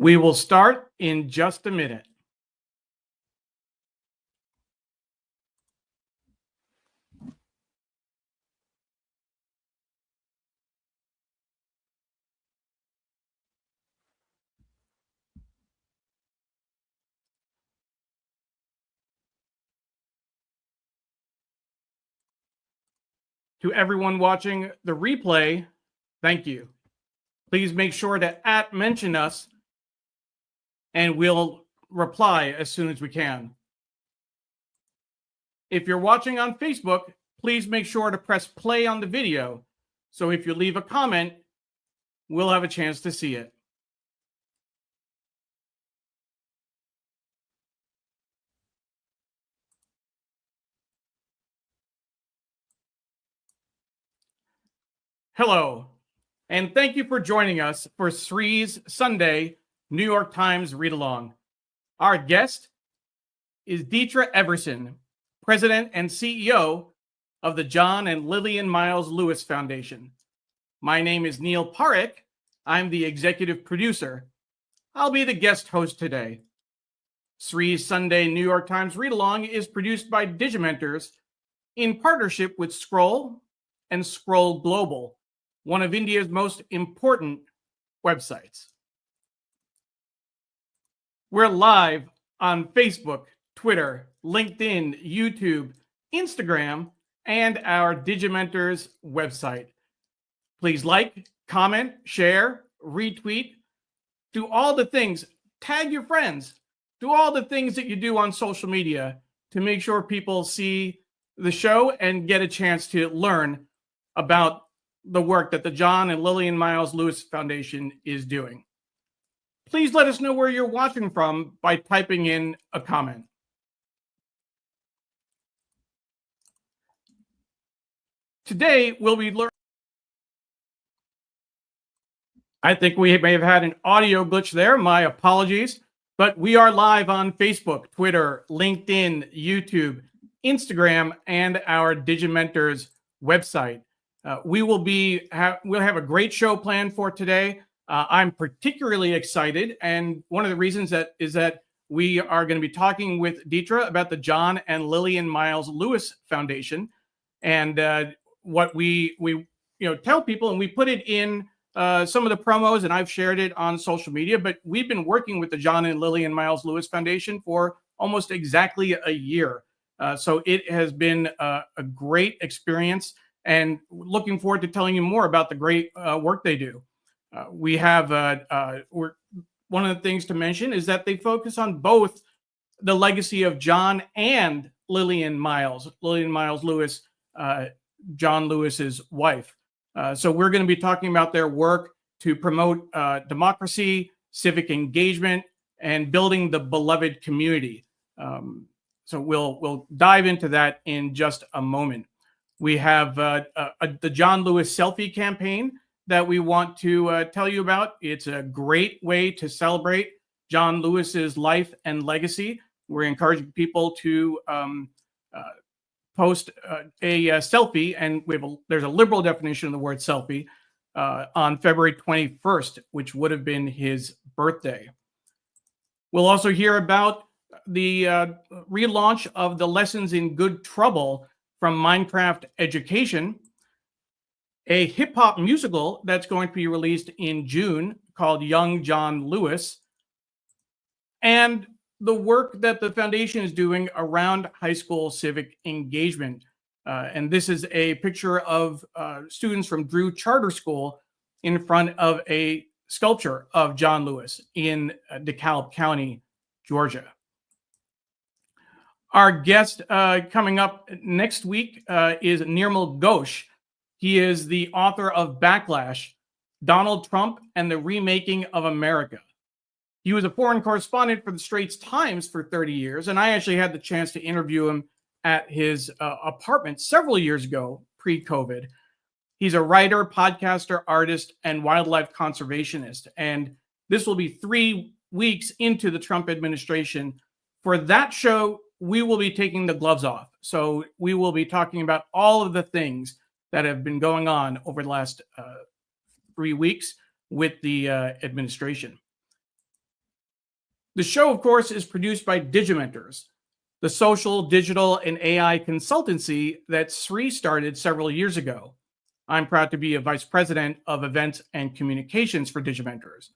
We will start in just a minute. To everyone watching the replay, thank you. Please make sure to mention us and we'll reply as soon as we can. If you're watching on Facebook, please make sure to press play on the video. So if you leave a comment, we'll have a chance to see it. Hello, and thank you for joining us for Sri's Sunday New York Times Read Along. Our guest is Detria Everson, President and CEO of the John and Lillian Miles Lewis Foundation. My name is Neil Parekh. I'm the executive producer. I'll be the guest host today. Sri's Sunday New York Times Read Along is produced by Digimentors in partnership with Scroll and Scroll Global, one of India's most important websites. We're live on Facebook, Twitter, LinkedIn, YouTube, Instagram, and our Digimentors website. Please like, comment, share, retweet, do all the things, tag your friends, do all the things that you do on social media to make sure people see the show and get a chance to learn about the work that the John and Lillian Miles Lewis Foundation is doing. Please let us know where you're watching from by typing in a comment. Today, we'll be learning. I think we may have had an audio glitch there. My apologies. But we are live on Facebook, Twitter, LinkedIn, YouTube, Instagram, and our Digimentors website. We'll have a great show planned for today. I'm particularly excited, and one of the reasons is that we are going to be talking with Detria about the John and Lillian Miles Lewis Foundation, and what we tell people, and we put it in some of the promos, and I've shared it on social media. But we've been working with the John and Lillian Miles Lewis Foundation for almost exactly a year, so it has been a great experience. And looking forward to telling you more about the great work they do. We have one of the things to mention is that they focus on both the legacy of John and Lillian Miles Lewis, John Lewis's wife. So we're going to be talking about their work to promote democracy, civic engagement, and building the beloved community. So we'll dive into that in just a moment. We have the John Lewis selfie campaign that we want to tell you about. It's a great way to celebrate John Lewis's life and legacy. We're encouraging people to post a selfie, and there's a liberal definition of the word selfie on February 21st, which would have been his birthday. We'll also hear about the relaunch of the Lessons in Good Trouble from Minecraft Education, a hip-hop musical that's going to be released in June called Young John Lewis, and the work that the foundation is doing around high school civic engagement. And this is a picture of students from Drew Charter School in front of a sculpture of John Lewis in DeKalb County, Georgia. Our guest coming up next week is Nirmal Ghosh. He is the author of Backlash, Donald Trump and the Remaking of America. He was a foreign correspondent for the Straits Times for 30 years, and I actually had the chance to interview him at his apartment several years ago, pre-COVID. He's a writer, podcaster, artist, and wildlife conservationist, and this will be 3 weeks into the Trump administration. For that show, we will be taking the gloves off. So we will be talking about all of the things that have been going on over the last 3 weeks with the administration. The show, of course, is produced by Digimentors, the social, digital, and AI consultancy that Sri started several years ago. I'm proud to be a vice president of events and communications for Digimentors.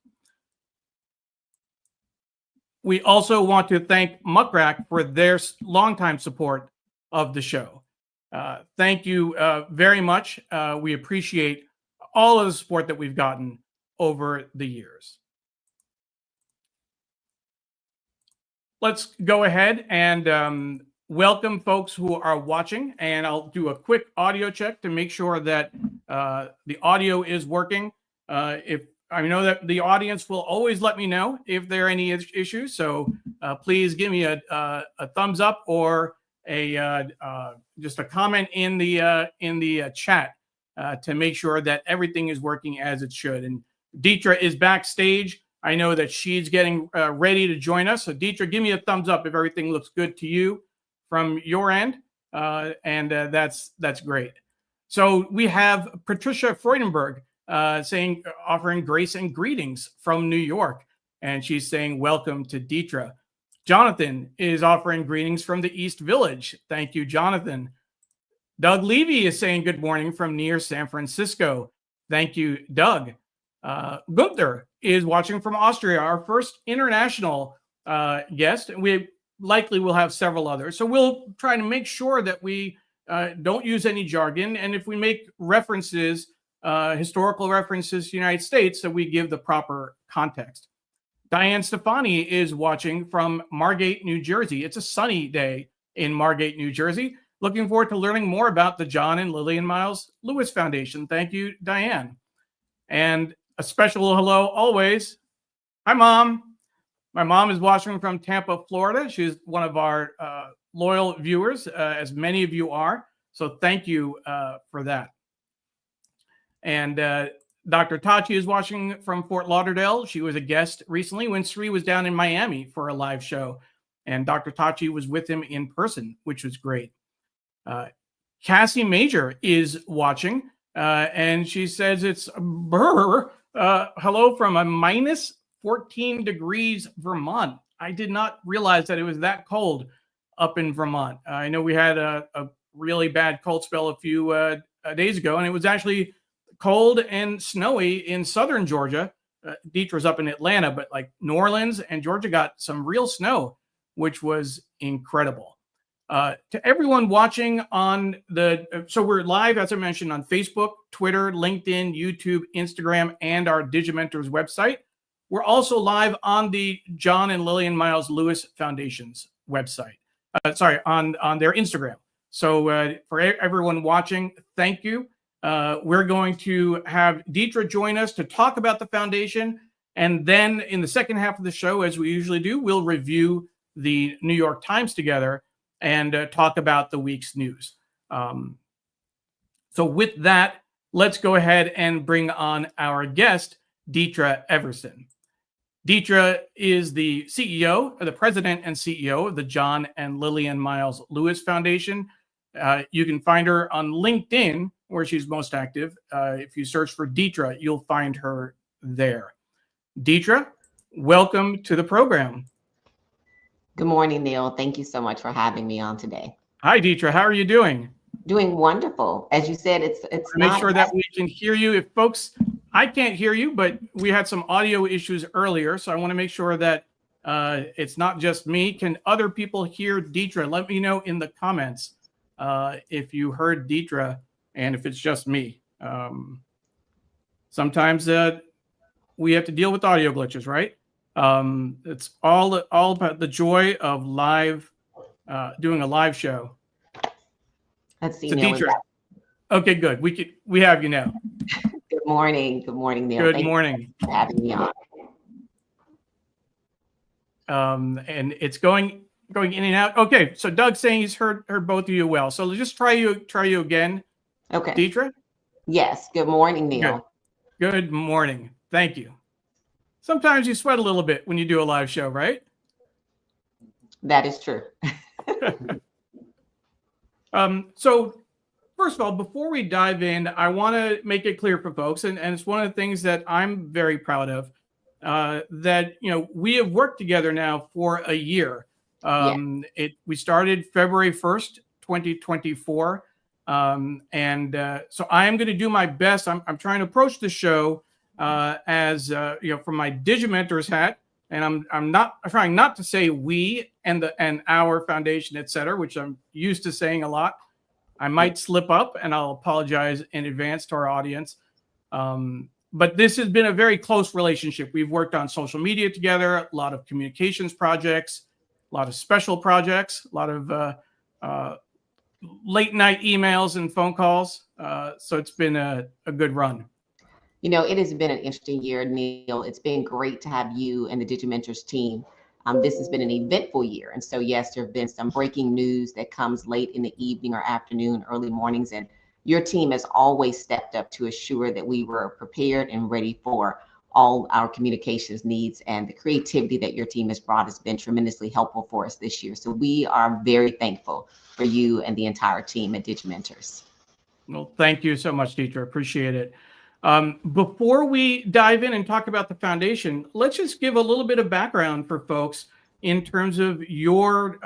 We also want to thank Muckrack for their longtime support of the show. Thank you very much. We appreciate all of the support that we've gotten over the years. Let's go ahead and welcome folks who are watching, and I'll do a quick audio check to make sure that the audio is working. If I know that the audience will always let me know if there are any issues, so please give me a thumbs up or just a comment in the chat to make sure that everything is working as it should. And Detria is backstage. I know that she's getting ready to join us. So Detria, give me a thumbs up if everything looks good to you from your end, and that's great. So we have Patricia Freudenberg offering grace and greetings from New York, and she's saying welcome to Detria. Jonathan is offering greetings from the East Village. Thank you, Jonathan. Doug Levy is saying good morning from near San Francisco. Thank you, Doug. Gunther is watching from Austria, our first international guest. We likely will have several others. So we'll try to make sure that we don't use any jargon. And if we make references, historical references to the United States, so we give the proper context. Diane Stefani is watching from Margate, New Jersey. It's a sunny day in Margate, New Jersey. Looking forward to learning more about the John and Lillian Miles Lewis Foundation. Thank you, Diane. And a special hello always. Hi, Mom. My mom is watching from Tampa, Florida. She's one of our loyal viewers, as many of you are. So thank you for that. And Dr. Tachi is watching from Fort Lauderdale. She was a guest recently when Sri was down in Miami for a live show. And Dr. Tachi was with him in person, which was great. Cassie Major is watching, and she says it's brr. Hello from a minus 14 degrees Vermont. I did not realize that it was that cold up in Vermont. I know we had a really bad cold spell a few days ago, and it was actually cold and snowy in southern Georgia. Detria's up in Atlanta, but like New Orleans and Georgia got some real snow, which was incredible. To everyone watching on so we're live, as I mentioned, on Facebook, Twitter, LinkedIn, YouTube, Instagram, and our Digimentors website. We're also live on the John and Lillian Miles Lewis Foundation's website. On their Instagram. So for everyone watching, thank you. We're going to have Detria join us to talk about the foundation. And then in the second half of the show, as we usually do, we'll review the New York Times together and talk about the week's news. So with that, let's go ahead and bring on our guest, Detria Everson. Detria is the CEO, or the president and CEO of the John and Lillian Miles Lewis Foundation. You can find her on LinkedIn, where she's most active. If you search for Detria, you'll find her there. Detria, welcome to the program. Good morning, Neil. Thank you so much for having me on today. Hi, Detria. How are you doing? Doing wonderful. As you said, it's make sure that we can hear you. If folks, I can't hear you, but we had some audio issues earlier, so I want to make sure that it's not just me. Can other people hear Detria? Let me know in the comments if you heard Detria and if it's just me. Sometimes we have to deal with audio glitches, right? It's all about the joy of live, doing a live show. Let's see, so Neil. Detria, okay, good. We have you now. Good morning. Good morning, Neil. Good morning. Thank you for having me on. And it's going in and out. Okay, so Doug's saying he's heard both of you well. So let's just try you again. Okay. Detria? Yes. Good morning, Neil. Good morning. Thank you. Sometimes you sweat a little bit when you do a live show, right? That is true. So first of all, before we dive in, I want to make it clear for folks, and it's one of the things that I'm very proud of. that we have worked together now for a year. Yeah. We started February 1st, 2024. So I am going to do my best. I'm trying to approach the show as from my Digimentors hat, and I'm trying not to say we and our foundation, et cetera, which I'm used to saying a lot. I might slip up, and I'll apologize in advance to our audience. But this has been a very close relationship. We've worked on social media together, a lot of communications projects, a lot of special projects, a lot of late night emails and phone calls. So it's been a good run. It has been an interesting year, Neil. It's been great to have you and the Digimentors team. This has been an eventful year. And so, yes, there have been some breaking news that comes late in the evening or afternoon, early mornings. And your team has always stepped up to assure that we were prepared and ready for all our communications needs. And the creativity that your team has brought has been tremendously helpful for us this year. So we are very thankful for you and the entire team at Digimentors. Well, thank you so much, Detria. Appreciate it. Before we dive in and talk about the foundation, let's just give a little bit of background for folks in terms of your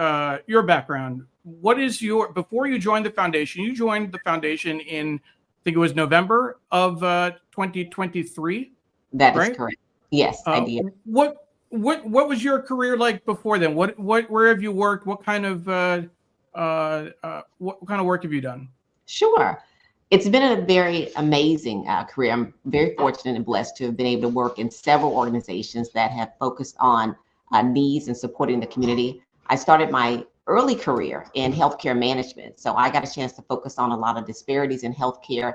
background. What is before you joined the foundation? You joined the foundation in, I think it was November of 2023. That right? is correct. Yes, I did. What was your career like before then? Where have you worked? What kind of work have you done? Sure. It's been a very amazing career. I'm very fortunate and blessed to have been able to work in several organizations that have focused on needs and supporting the community. I started my early career in healthcare management, so I got a chance to focus on a lot of disparities in healthcare,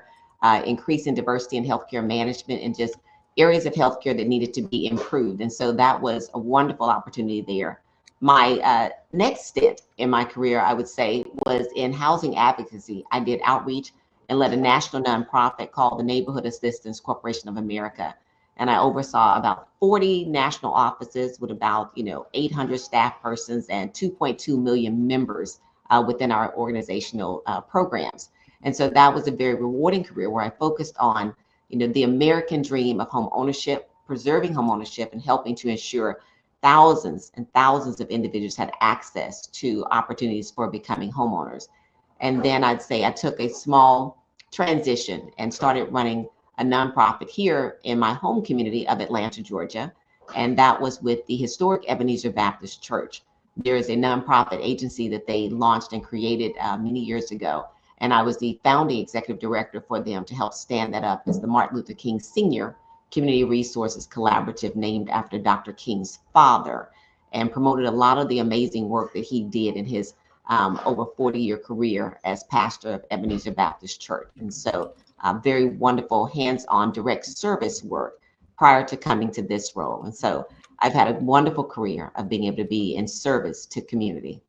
increasing diversity in healthcare management, and just areas of healthcare that needed to be improved. And so that was a wonderful opportunity there. My next stint in my career, I would say, was in housing advocacy. I did outreach and led a national nonprofit called the Neighborhood Assistance Corporation of America. And I oversaw about 40 national offices with about 800 staff persons and 2.2 million members within our organizational programs. And so that was a very rewarding career where I focused on the American dream of home ownership, preserving home ownership, and helping to ensure thousands and thousands of individuals had access to opportunities for becoming homeowners. And then I'd say I took a small transition and started running a nonprofit here in my home community of Atlanta, Georgia. And that was with the historic Ebenezer Baptist Church. There is a nonprofit agency that they launched and created many years ago. And I was the founding executive director for them to help stand that up as the Martin Luther King Sr. Community Resources Collaborative, named after Dr. King's father, and promoted a lot of the amazing work that he did in his over 40-year career as pastor of Ebenezer Baptist Church. And so very wonderful hands-on direct service work prior to coming to this role. And so I've had a wonderful career of being able to be in service to community.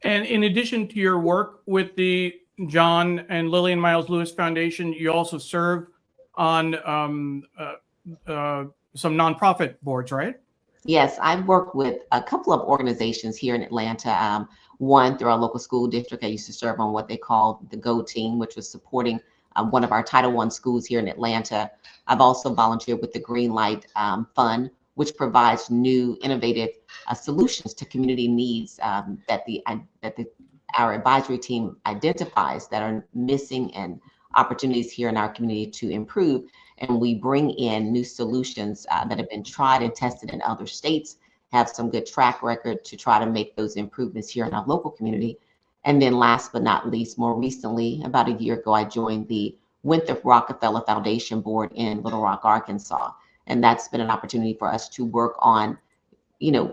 And in addition to your work with the John and Lillian Miles Lewis Foundation, you also serve on some nonprofit boards, right? Yes, I've worked with a couple of organizations here in Atlanta. One through our local school district. I used to serve on what they call the GO team, which was supporting one of our Title I schools here in Atlanta. I've also volunteered with the Green Light Fund, which provides new innovative solutions to community needs that our advisory team identifies that are missing and opportunities here in our community to improve. And we bring in new solutions that have been tried and tested in other states, have some good track record to try to make those improvements here in our local community. And then last but not least, more recently, about a year ago, I joined the Winthrop Rockefeller Foundation Board in Little Rock, Arkansas. And that's been an opportunity for us to work on,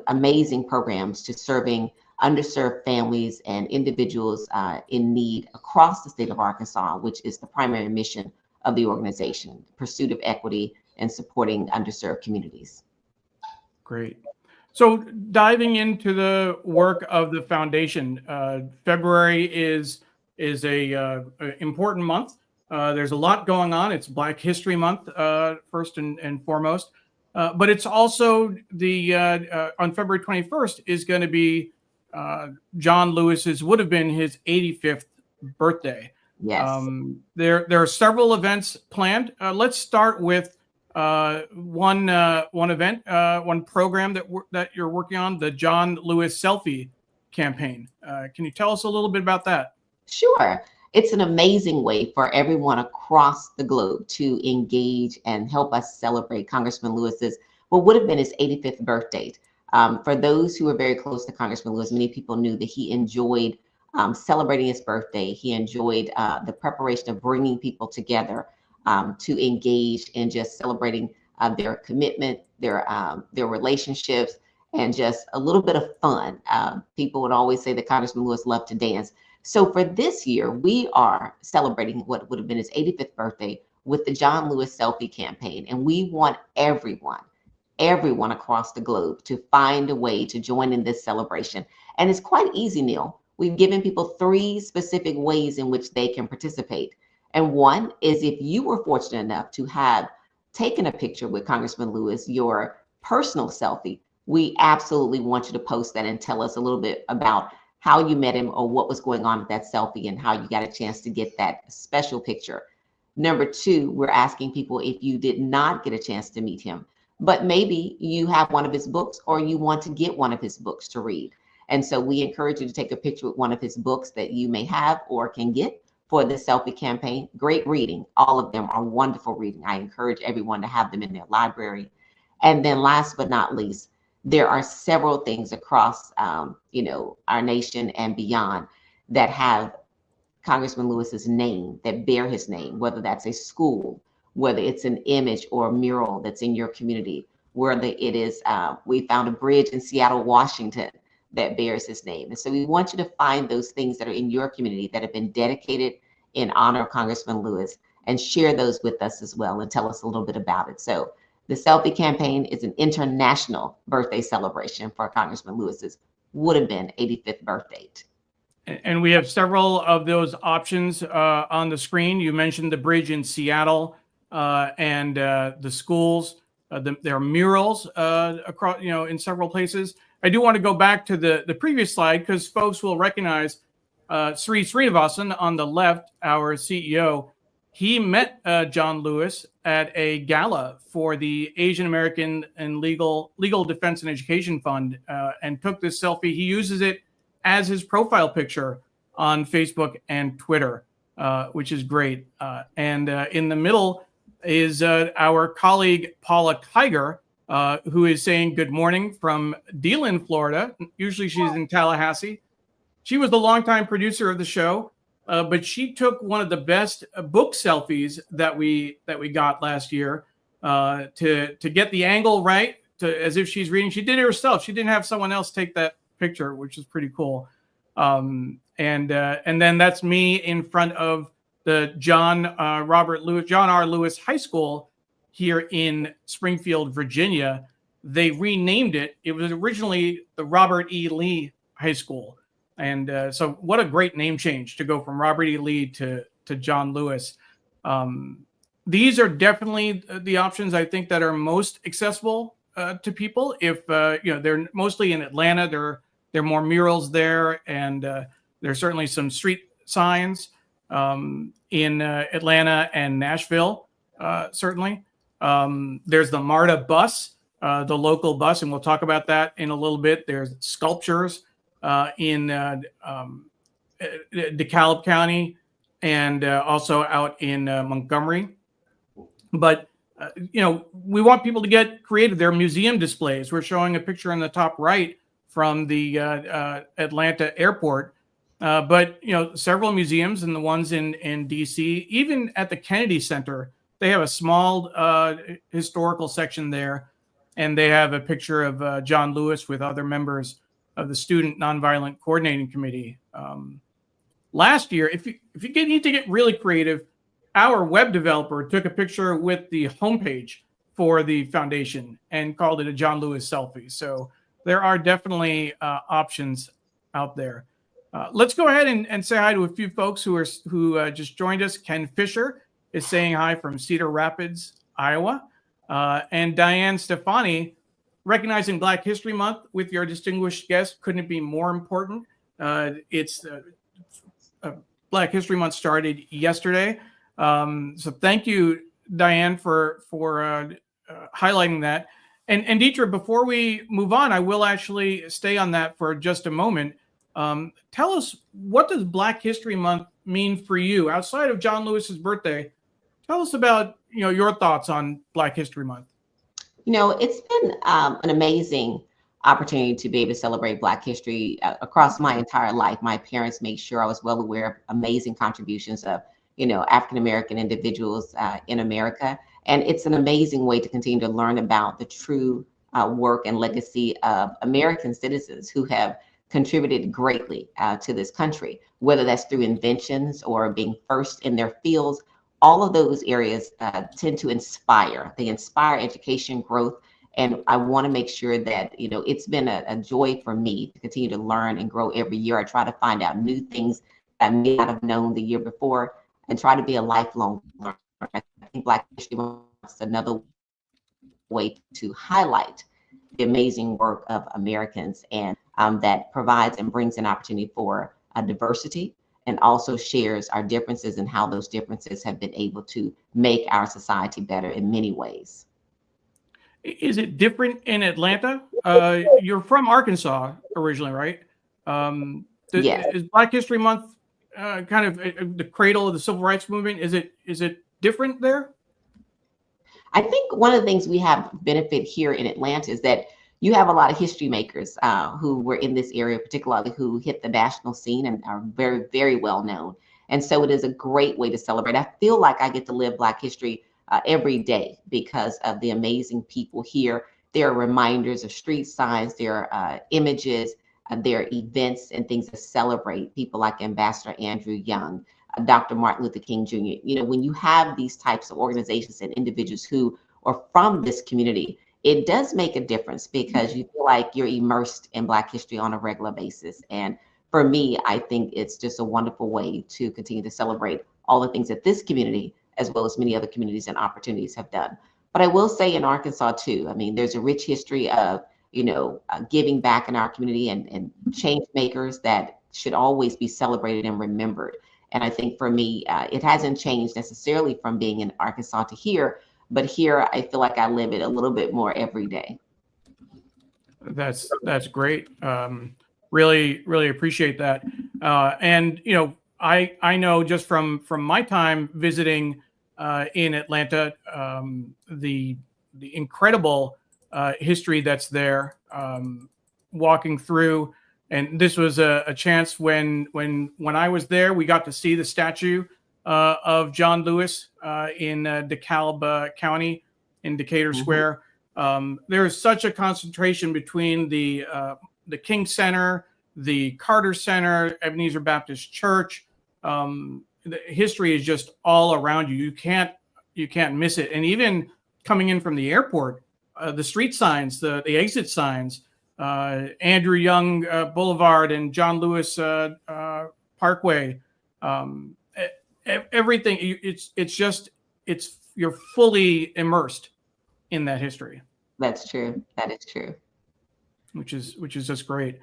amazing programs to serving underserved families and individuals in need across the state of Arkansas, which is the primary mission of the organization, pursuit of equity and supporting underserved communities. Great. So diving into the work of the foundation, February is a important month. There's a lot going on. It's Black History Month, first and foremost, but it's also on February 21st is going to be John Lewis's would have been his 85th birthday. Yes. There are several events planned. Let's start with one event, one program that you're working on, the John Lewis Selfie campaign. Can you tell us a little bit about that? Sure. It's an amazing way for everyone across the globe to engage and help us celebrate Congressman Lewis's, what would have been his 85th birthday. For those who are very close to Congressman Lewis, many people knew that he enjoyed celebrating his birthday. He enjoyed the preparation of bringing people together to engage in just celebrating their commitment, their relationships, and just a little bit of fun. People would always say that Congressman Lewis loved to dance. So for this year, we are celebrating what would have been his 85th birthday with the John Lewis Selfie campaign. And we want everyone across the globe to find a way to join in this celebration. And it's quite easy, Neil. We've given people 3 specific ways in which they can participate. And one is, if you were fortunate enough to have taken a picture with Congressman Lewis, your personal selfie, we absolutely want you to post that and tell us a little bit about how you met him or what was going on with that selfie and how you got a chance to get that special picture. Number 2, we're asking people, if you did not get a chance to meet him, but maybe you have one of his books or you want to get one of his books to read. And so we encourage you to take a picture with one of his books that you may have or can get for the selfie campaign. Great reading. All of them are wonderful reading. I encourage everyone to have them in their library. And then last but not least, there are several things across, our nation and beyond that have Congressman Lewis's name, that bear his name, whether that's a school, whether it's an image or a mural that's in your community, whether it is, we found a bridge in Seattle, Washington that bears his name. And so we want you to find those things that are in your community that have been dedicated in honor of Congressman Lewis and share those with us as well and tell us a little bit about it. So the Selfie campaign is an international birthday celebration for Congressman Lewis's would have been 85th birthday. And we have several of those options on the screen. You mentioned the bridge in Seattle and the schools. There are murals across, in several places. I do want to go back to the previous slide because folks will recognize Sri Srinivasan on the left, our CEO. He met John Lewis at a gala for the Asian American and Legal Defense and Education Fund and took this selfie. He uses it as his profile picture on Facebook and Twitter, which is great. And in the middle is our colleague, Paula Kiger, who is saying good morning from DeLand, Florida. Usually she's in Tallahassee. She was the longtime producer of the show, but she took one of the best book selfies that we got last year to get the angle right, as if she's reading. She did it herself. She didn't have someone else take that picture, which is pretty cool. And then that's me in front of the John R. Lewis High School here in Springfield, Virginia. They renamed it. It was originally the Robert E. Lee High School. And so what a great name change to go from Robert E. Lee to John Lewis. These are definitely the options I think that are most accessible to people. If they're mostly in Atlanta, there are more murals there, and there's certainly some street signs in Atlanta and Nashville. Certainly, there's the MARTA bus, the local bus, and we'll talk about that in a little bit. There's sculptures in DeKalb County and also out in Montgomery. But we want people to get creative. There are museum displays. We're showing a picture on the top right from the Atlanta airport. But several museums, and the ones in DC, even at the Kennedy Center, they have a small historical section there, and they have a picture of John Lewis with other members of the Student Nonviolent Coordinating Committee. Last year, if you need to get really creative, our web developer took a picture with the homepage for the foundation and called it a John Lewis selfie. So there are definitely options out there. Let's go ahead and say hi to a few folks who just joined us. Ken Fisher is saying hi from Cedar Rapids, Iowa. And Diane Stefani, recognizing Black History Month with your distinguished guest, couldn't it be more important? Black History Month started yesterday. So thank you, Diane, for highlighting that. And Detria, before we move on, I will actually stay on that for just a moment. Tell us, what does Black History Month mean for you outside of John Lewis's birthday? Tell us about your thoughts on Black History Month. It's been an amazing opportunity to be able to celebrate Black history across my entire life. My parents made sure I was well aware of amazing contributions of, African American individuals in America. And it's an amazing way to continue to learn about the true work and legacy of American citizens who have contributed greatly to this country, whether that's through inventions or being first in their fields. All of those areas tend to inspire. They inspire education, growth, and I want to make sure that, it's been a joy for me to continue to learn and grow every year. I try to find out new things that I may not have known the year before and try to be a lifelong learner. I think Black History Month is another way to highlight the amazing work of Americans, and that provides and brings an opportunity for diversity, and also shares our differences and how those differences have been able to make our society better in many ways. Is it different in Atlanta? You're from Arkansas originally, right? Yes. Is Black History Month kind of the cradle of the civil rights movement? Is it different there? I think one of the things we have benefit here in Atlanta is that you have a lot of history makers who were in this area, particularly who hit the national scene and are very, very well known. And so it is a great way to celebrate. I feel like I get to live Black history every day because of the amazing people here. There are reminders of street signs, there are images, there are events and things to celebrate people like Ambassador Andrew Young, Dr. Martin Luther King Jr. When you have these types of organizations and individuals who are from this community, it does make a difference because you feel like you're immersed in Black history on a regular basis. And for me, I think it's just a wonderful way to continue to celebrate all the things that this community, as well as many other communities and opportunities, have done. But I will say in Arkansas too, I mean, there's a rich history of, giving back in our community and change makers that should always be celebrated and remembered. And I think for me, it hasn't changed necessarily from being in Arkansas to here, but here I feel like I live it a little bit more every day. That's great. Really, really appreciate that. And I know just from my time visiting in Atlanta, the incredible history that's there. Walking through, and this was a chance when I was there, we got to see the statue of John Lewis in DeKalb County in Decatur Square. There is such a concentration between the King Center, the Carter Center, Ebenezer Baptist Church. The history is just all around you. You can't miss it. And even coming in from the airport, the street signs, the exit signs, Andrew Young Boulevard and John Lewis Parkway. Everything. You're fully immersed in that history. That's true. That is true. Which is just great.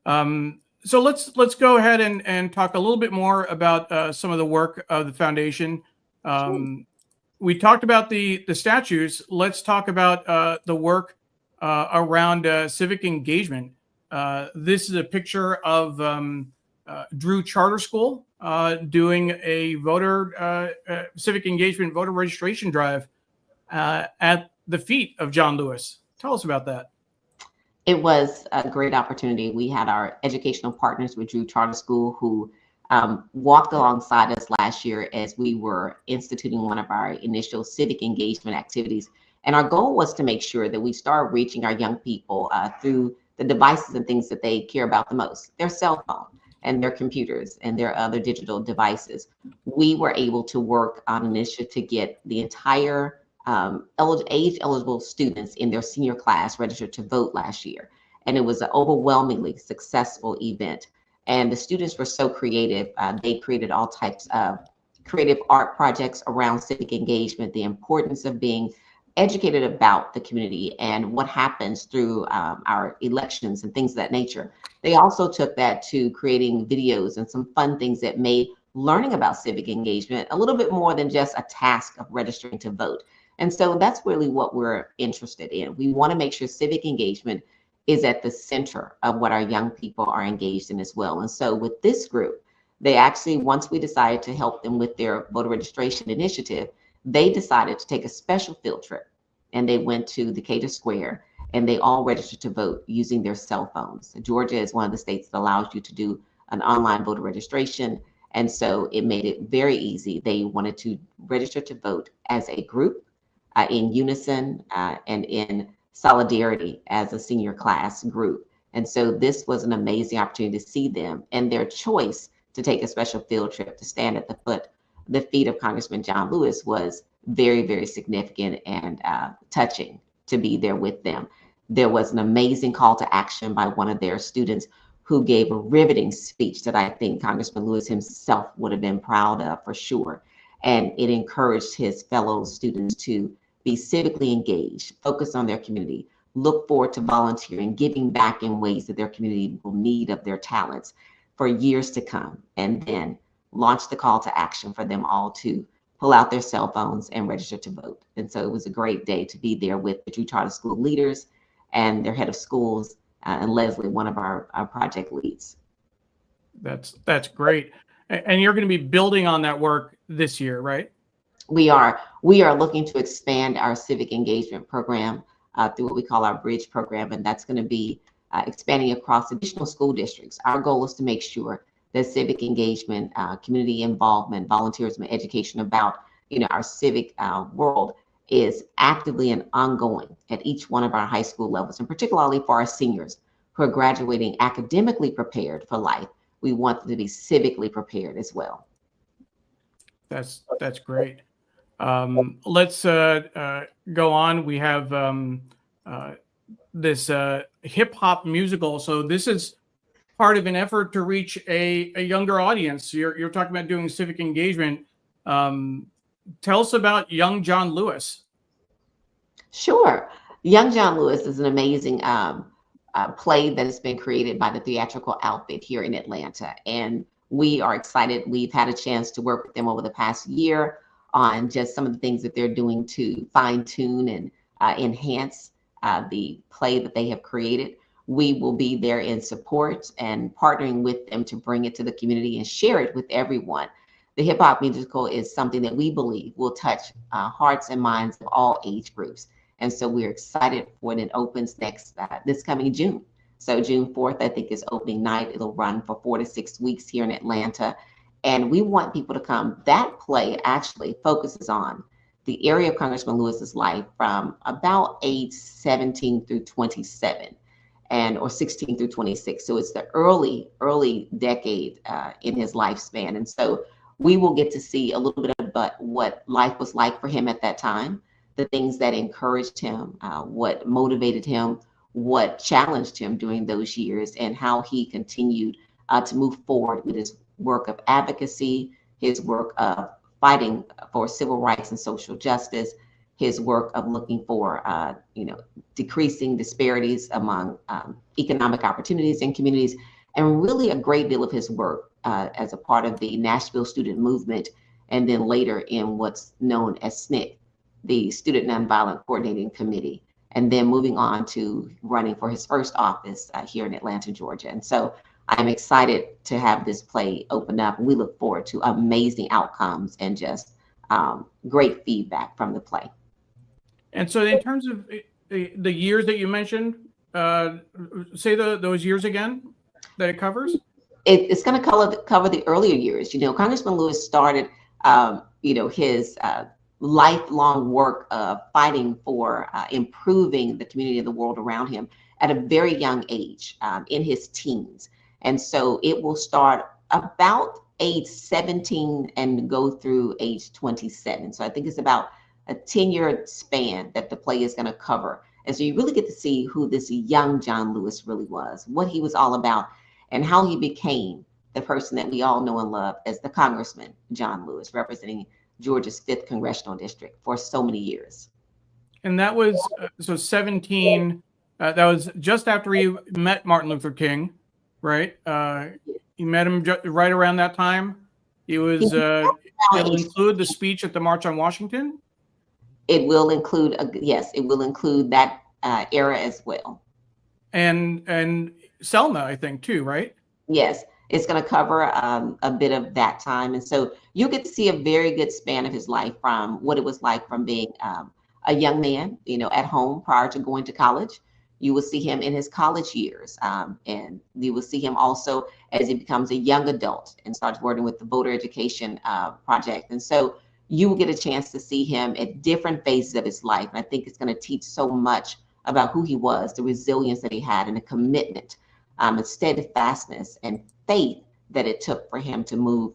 So let's go ahead and talk a little bit more about some of the work of the foundation. We talked about the statues. Let's talk about the work around civic engagement. This is a picture of Drew Charter School doing a civic engagement voter registration drive at the feet of John Lewis. Tell us about that. It was a great opportunity. We had our educational partners with Drew Charter School who walked alongside us last year as we were instituting one of our initial civic engagement activities. And our goal was to make sure that we start reaching our young people through the devices and things that they care about the most, their cell phone and their computers and their other digital devices. We were able to work on an initiative to get the entire age-eligible students in their senior class registered to vote last year. And it was an overwhelmingly successful event. And the students were so creative. They created all types of creative art projects around civic engagement, the importance of being educated about the community and what happens through our elections and things of that nature. They also took that to creating videos and some fun things that made learning about civic engagement a little bit more than just a task of registering to vote. And so that's really what we're interested in. We want to make sure civic engagement is at the center of what our young people are engaged in as well. And so with this group, they actually, once we decided to help them with their voter registration initiative, they decided to take a special field trip, and they went to Decatur Square, and they all registered to vote using their cell phones. Georgia is one of the states that allows you to do an online voter registration. And so it made it very easy. They wanted to register to vote as a group, in unison, and in solidarity as a senior class group. And so this was an amazing opportunity to see them, and their choice to take a special field trip to stand at the feet of Congressman John Lewis was very, very significant and touching to be there with them. There was an amazing call to action by one of their students who gave a riveting speech that I think Congressman Lewis himself would have been proud of for sure. And it encouraged his fellow students to be civically engaged, focus on their community, look forward to volunteering, giving back in ways that their community will need of their talents for years to come, and then launch the call to action for them all to pull out their cell phones and register to vote. And so it was a great day to be there with the Detria Charter School leaders and their head of schools, and Leslie, one of our project leads. That's great. And you're going to be building on that work this year, right? We are looking to expand our civic engagement program through what we call our Bridge program, and that's going to be expanding across additional school districts. Our goal is to make sure that civic engagement, community involvement, volunteerism, education about our civic world is actively and ongoing at each one of our high school levels, and particularly for our seniors who are graduating academically prepared for life. We want them to be civically prepared as well. That's great. Let's go on. We have this hip hop musical. So this is part of an effort to reach a younger audience. You're talking about doing civic engagement. Tell us about Young John Lewis. Sure. Young John Lewis is an amazing play that has been created by the theatrical outfit here in Atlanta. And we are excited. We've had a chance to work with them over the past year on just some of the things that they're doing to fine tune and enhance the play that they have created. We will be there in support and partnering with them to bring it to the community and share it with everyone. The hip hop musical is something that we believe will touch hearts and minds of all age groups. And so we're excited when it opens this coming June. So June 4th, I think, is opening night. It'll run for 4 to 6 weeks here in Atlanta. And we want people to come. That play actually focuses on the area of Congressman Lewis's life from about age 17 through 27, or 16 through 26. So it's the early decade in his lifespan. And so we will get to see a little bit about what life was like for him at that time, the things that encouraged him, what motivated him, what challenged him during those years, and how he continued to move forward with his work of advocacy, his work of fighting for civil rights and social justice, his work of looking for, decreasing disparities among economic opportunities in communities, and really a great deal of his work as a part of the Nashville student movement, and then later in what's known as SNCC, the Student Nonviolent Coordinating Committee, and then moving on to running for his first office here in Atlanta, Georgia. And so I'm excited to have this play open up. We look forward to amazing outcomes and just great feedback from the play. And so in terms of the years that you mentioned, say those years again that it covers? It's going to cover the earlier years. Congressman Lewis started, his lifelong work of fighting for improving the community of the world around him at a very young age, in his teens. And so it will start about age 17 and go through age 27. So I think it's about a 10-year span that the play is going to cover. And so you really get to see who this young John Lewis really was, what he was all about, and how he became the person that we all know and love as the Congressman John Lewis, representing Georgia's 5th congressional district for so many years. And that was, so 17, that was just after you met Martin Luther King, right? You met him right around that time. It was, it'll include the speech at the March on Washington? It will include, yes, it will include that era as well. And Selma, I think too, right? Yes, it's going to cover a bit of that time. And so you get to see a very good span of his life, from what it was like from being a young man, at home prior to going to college. You will see him in his college years. And you will see him also as he becomes a young adult and starts working with the voter education project. And so you will get a chance to see him at different phases of his life. And I think it's going to teach so much about who he was, the resilience that he had, and the commitment, and steadfastness and faith that it took for him to move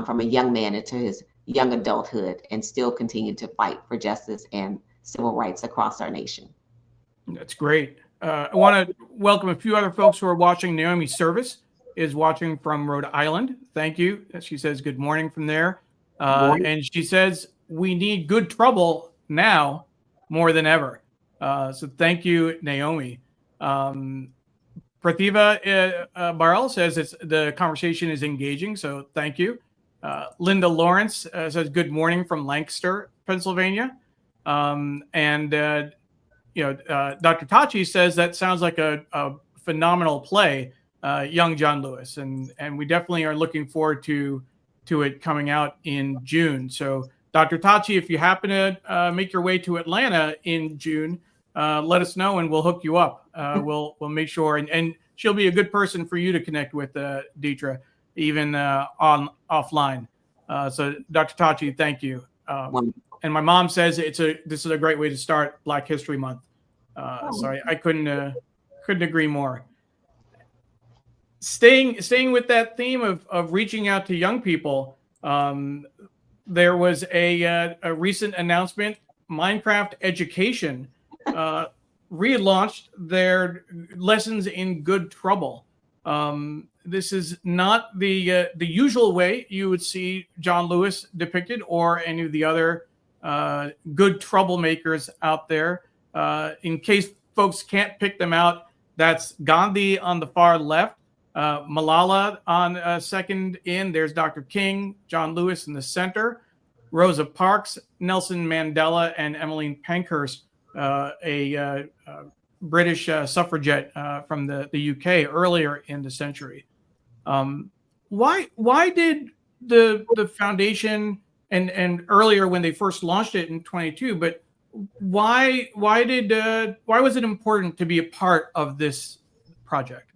from a young man into his young adulthood and still continue to fight for justice and civil rights across our nation. That's great. I want to welcome a few other folks who are watching. Naomi Service is watching from Rhode Island. Thank you. She says good morning from there. And she says, we need good trouble now more than ever. So thank you, Naomi. Prathiva Barrell says the conversation is engaging, so thank you. Linda Lawrence says good morning from Lancaster, Pennsylvania. Dr. Tachi says that sounds like a phenomenal play, Young John Lewis, and we definitely are looking forward to it coming out in June. So Dr. Tachi, if you happen to make your way to Atlanta in June, let us know and we'll hook you up. We'll make sure, and she'll be a good person for you to connect with, Detria, even offline. So Dr. Tachi, thank you. And my mom says this is a great way to start Black History Month. So I couldn't agree more. Staying with that theme of reaching out to young people, there was a recent announcement. Minecraft Education relaunched their Lessons in Good Trouble. This is not the usual way you would see John Lewis depicted or any of the other good troublemakers out there. In case folks can't pick them out, that's Gandhi on the far left, Malala on second in. There's Dr. King, John Lewis in the center, Rosa Parks, Nelson Mandela, and Emmeline Pankhurst, a British suffragette from the UK earlier in the century. Why did the foundation and earlier when they first launched it in 22, but why was it important to be a part of this project?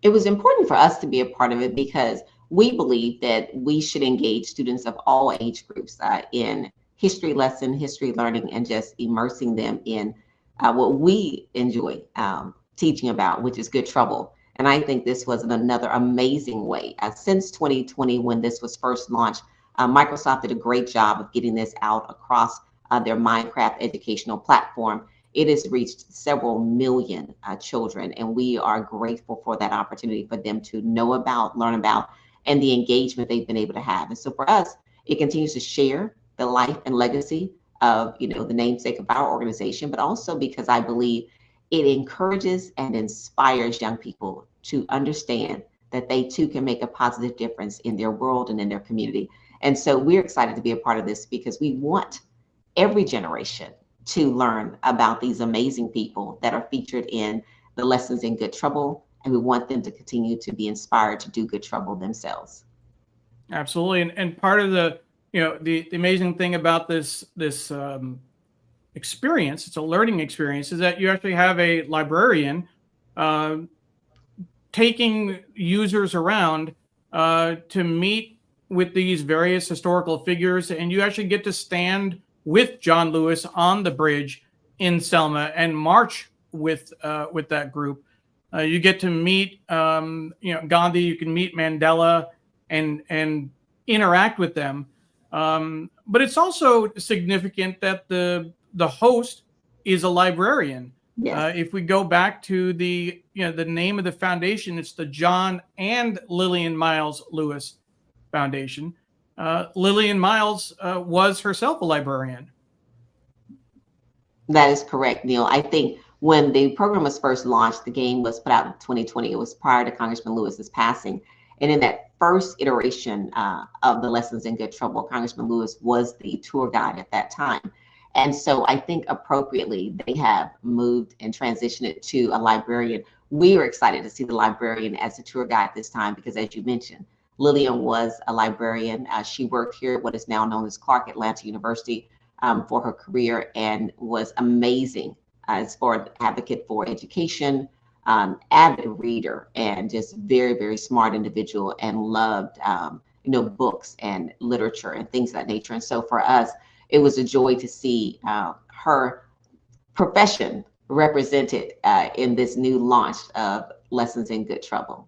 It was important for us to be a part of it because we believe that we should engage students of all age groups in history lesson, history learning, and just immersing them in what we enjoy teaching about, which is good trouble. And I think this was another amazing way. Since 2020, when this was first launched, Microsoft did a great job of getting this out across their Minecraft educational platform. It has reached several million children, and we are grateful for that opportunity for them to know about, learn about, and the engagement they've been able to have. And so for us, it continues to share the life and legacy of the namesake of our organization, but also because I believe it encourages and inspires young people to understand that they too can make a positive difference in their world and in their community. And so we're excited to be a part of this because we want every generation to learn about these amazing people that are featured in the Lessons in Good Trouble, and we want them to continue to be inspired to do good trouble themselves. Absolutely, and part of the amazing thing about this experience, it's a learning experience, is that you actually have a librarian taking users around to meet with these various historical figures, and you actually get to stand with John Lewis on the bridge in Selma and march with that group. You get to meet Gandhi, you can meet Mandela and interact with them. But it's also significant that the host is a librarian. Yes. If we go back to the name of the foundation, it's the John and Lillian Miles Lewis Foundation. Lillian Miles was herself a librarian. That is correct, Neil. I think when the program was first launched, the game was put out in 2020. It was prior to Congressman Lewis's passing. And in that first iteration of the Lessons in Good Trouble, Congressman Lewis was the tour guide at that time. And so I think appropriately they have moved and transitioned it to a librarian. We were excited to see the librarian as a tour guide this time because, as you mentioned, Lillian was a librarian. She worked here at what is now known as Clark Atlanta University for her career and was amazing as for an advocate for education, avid reader, and just very, very smart individual, and loved books and literature and things of that nature. And so for us, it was a joy to see her profession represented in this new launch of Lessons in Good Trouble.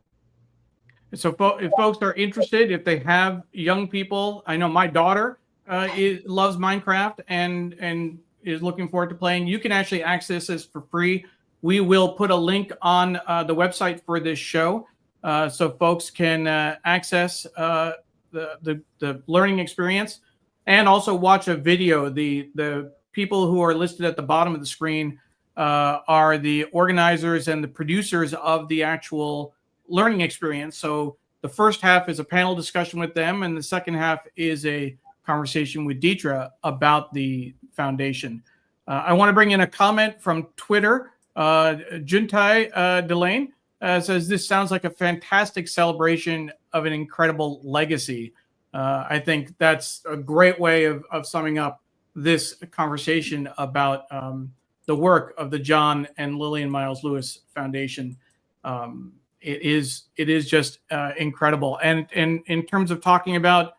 So if folks are interested, if they have young people, I know my daughter loves Minecraft and is looking forward to playing. You can actually access this for free. We will put a link on the website for this show so folks can access the learning experience and also watch a video. The people who are listed at the bottom of the screen are the organizers and the producers of the actual learning experience. So the first half is a panel discussion with them, and the second half is a conversation with Detria about the foundation. I want to bring in a comment from Twitter. Juntai Delane says, this sounds like a fantastic celebration of an incredible legacy. I think that's a great way of summing up this conversation about the work of the John and Lillian Miles Lewis Foundation. It is just incredible. And in terms of talking about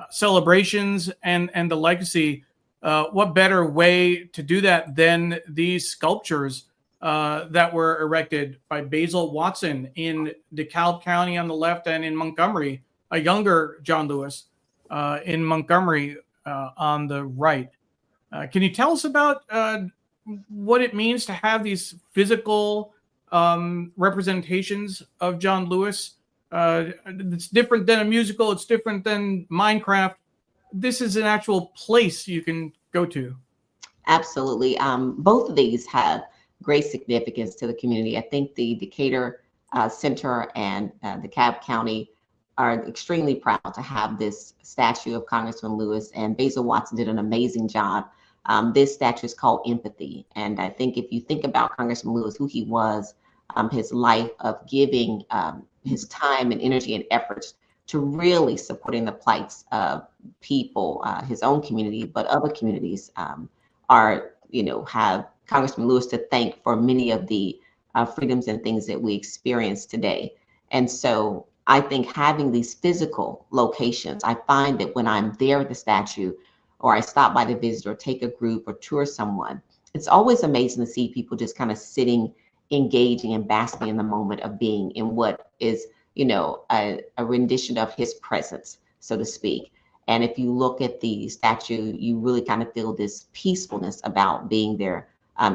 celebrations and the legacy, what better way to do that than these sculptures that were erected by Basil Watson in DeKalb County on the left, and in Montgomery, a younger John Lewis in Montgomery on the right. Can you tell us about what it means to have these physical representations of John Lewis? It's different than a musical. It's different than Minecraft. This is an actual place you can go to. Absolutely. Both of these have great significance to the community. I think the Decatur Center and DeKalb County are extremely proud to have this statue of Congressman Lewis, and Basil Watson did an amazing job. This statue is called Empathy. And I think if you think about Congressman Lewis, who he was, his life of giving his time and energy and efforts to really supporting the plights of people, his own community, but other communities have Congressman Lewis to thank for many of the freedoms and things that we experience today. And so I think having these physical locations, I find that when I'm there at the statue, or I stop by to visit or take a group or tour someone, it's always amazing to see people just kind of sitting, engaging and basking in the moment of being in what is, a rendition of his presence, so to speak. And if you look at the statue, you really kind of feel this peacefulness about being there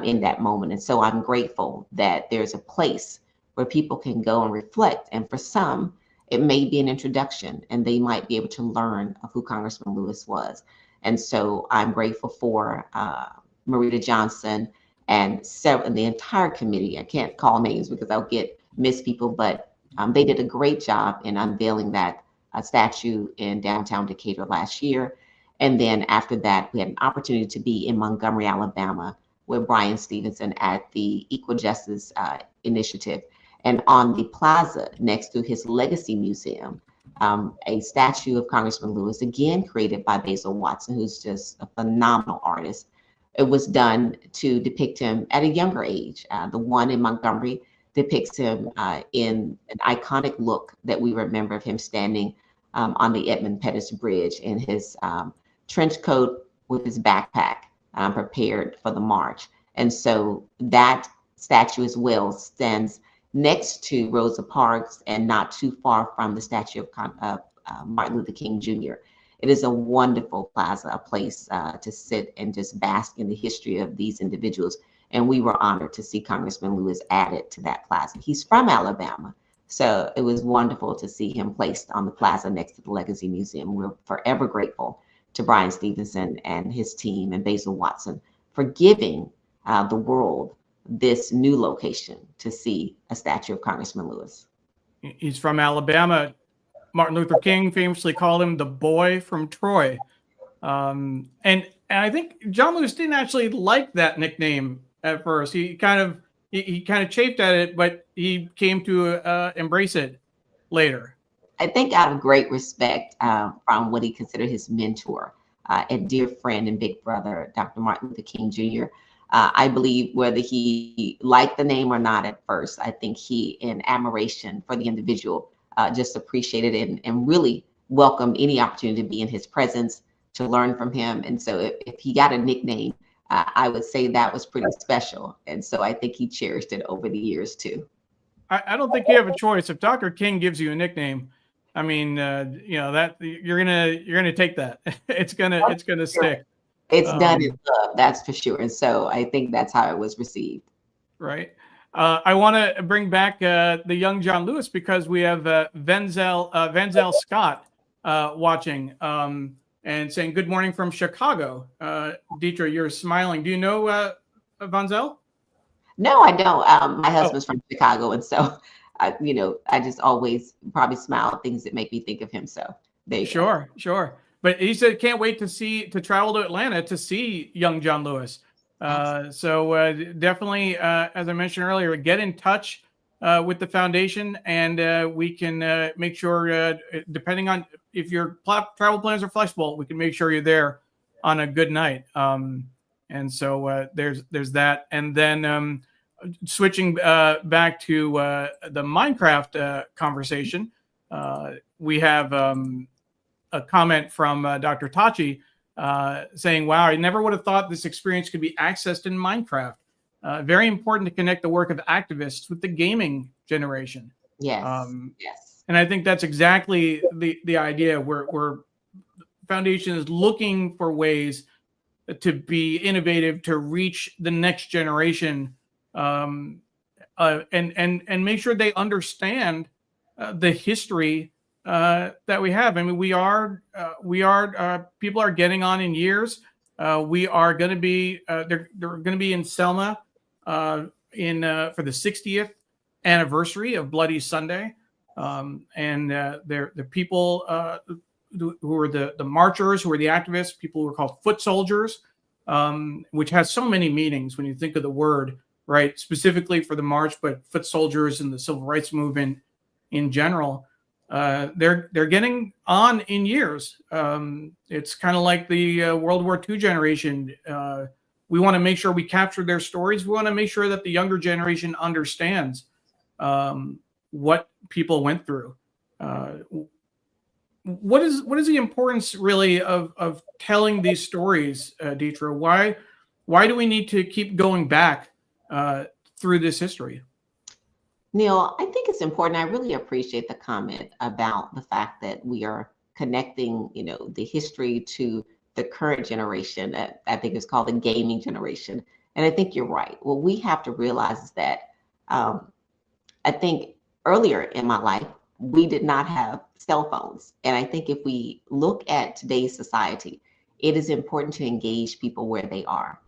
in that moment. And so I'm grateful that there's a place where people can go and reflect. And for some, it may be an introduction, and they might be able to learn of who Congressman Lewis was. And so I'm grateful for Marita Johnson and the entire committee. I can't call names because I'll miss people, but they did a great job in unveiling that statue in downtown Decatur last year. And then after that, we had an opportunity to be in Montgomery, Alabama, with Bryan Stevenson at the Equal Justice Initiative. And on the plaza next to his Legacy Museum, a statue of Congressman Lewis, again created by Basil Watson, who's just a phenomenal artist. It was done to depict him at a younger age. The one in Montgomery depicts him in an iconic look that we remember of him standing on the Edmund Pettus Bridge in his trench coat with his backpack, prepared for the march. And so that statue as well stands next to Rosa Parks and not too far from the statue of Martin Luther King Jr. It is a wonderful plaza, a place to sit and just bask in the history of these individuals. And we were honored to see Congressman Lewis added to that plaza. He's from Alabama, so it was wonderful to see him placed on the plaza next to the Legacy Museum. We're forever grateful to Bryan Stevenson and his team and Basil Watson for giving the world this new location to see a statue of Congressman Lewis. He's from Alabama. Martin Luther King famously called him the boy from Troy. And And I think John Lewis didn't actually like that nickname at first. He kind of chafed at it, but he came to embrace it later. I think out of great respect from what he considered his mentor, a dear friend and big brother, Dr. Martin Luther King Jr. I believe whether he liked the name or not at first, I think he, in admiration for the individual, just appreciated it and really welcomed any opportunity to be in his presence, to learn from him. And so if he got a nickname, I would say that was pretty special. And so I think he cherished it over the years too. I don't think you have a choice. If Dr. King gives you a nickname, I mean, that you're gonna take that. It's gonna stick. It's done in love, that's for sure. And so I think that's how it was received. Right. I want to bring back the young John Lewis because we have Venzel Scott watching and saying good morning from Chicago. Detria, you're smiling. Do you know Venzel? No, I don't. My husband's from Chicago, and so I just always probably smile at things that make me think of him. So there you go. Sure. But he said can't wait to travel to Atlanta to see young John Lewis. So definitely, as I mentioned earlier, get in touch with the foundation, and we can make sure, depending on if your travel plans are flexible, we can make sure you're there on a good night. And so there's that, and then switching back to the Minecraft conversation, we have a comment from Dr. Tachi saying, wow, I never would have thought this experience could be accessed in Minecraft. Very important to connect the work of activists with the gaming generation. Yes. Yes. And I think that's exactly the idea where Foundation is looking for ways to be innovative, to reach the next generation, and make sure they understand the history that we have. I mean, people are getting on in years. We are going to be they're going to be in Selma for the 60th anniversary of Bloody Sunday, and the people who are the marchers, who are the activists, people who are called foot soldiers, which has so many meanings when you think of the word, right? Specifically for the march, but foot soldiers and the civil rights movement in general. They're getting on in years. It's kind of like the World War II generation. We want to make sure we capture their stories. We want to make sure that the younger generation understands what people went through. What is the importance really of telling these stories, Detria? Why do we need to keep going back through this history? Neil, I think it's important. I really appreciate the comment about the fact that we are connecting, the history to the current generation. I think it's called the gaming generation. And I think you're right. What we have to realize is that I think earlier in my life, we did not have cell phones. And I think if we look at today's society, it is important to engage people where they are,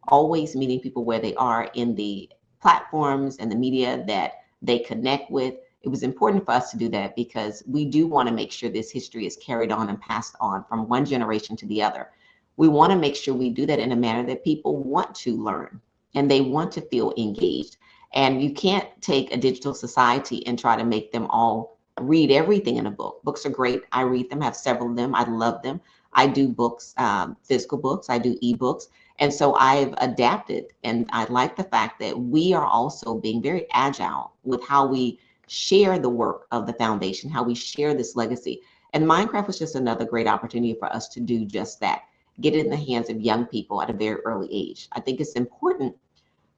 always meeting people where they are in the platforms and the media that they connect with. It was important for us to do that because we do want to make sure this history is carried on and passed on from one generation to the other. We want to make sure we do that in a manner that people want to learn and they want to feel engaged. And you can't take a digital society and try to make them all read everything in a book. Books are great. I read them, have several of them. I love them. I do books, physical books. I do ebooks. And so I've adapted, and I like the fact that we are also being very agile with how we share the work of the foundation, how we share this legacy. And Minecraft was just another great opportunity for us to do just that, get it in the hands of young people at a very early age. I think it's important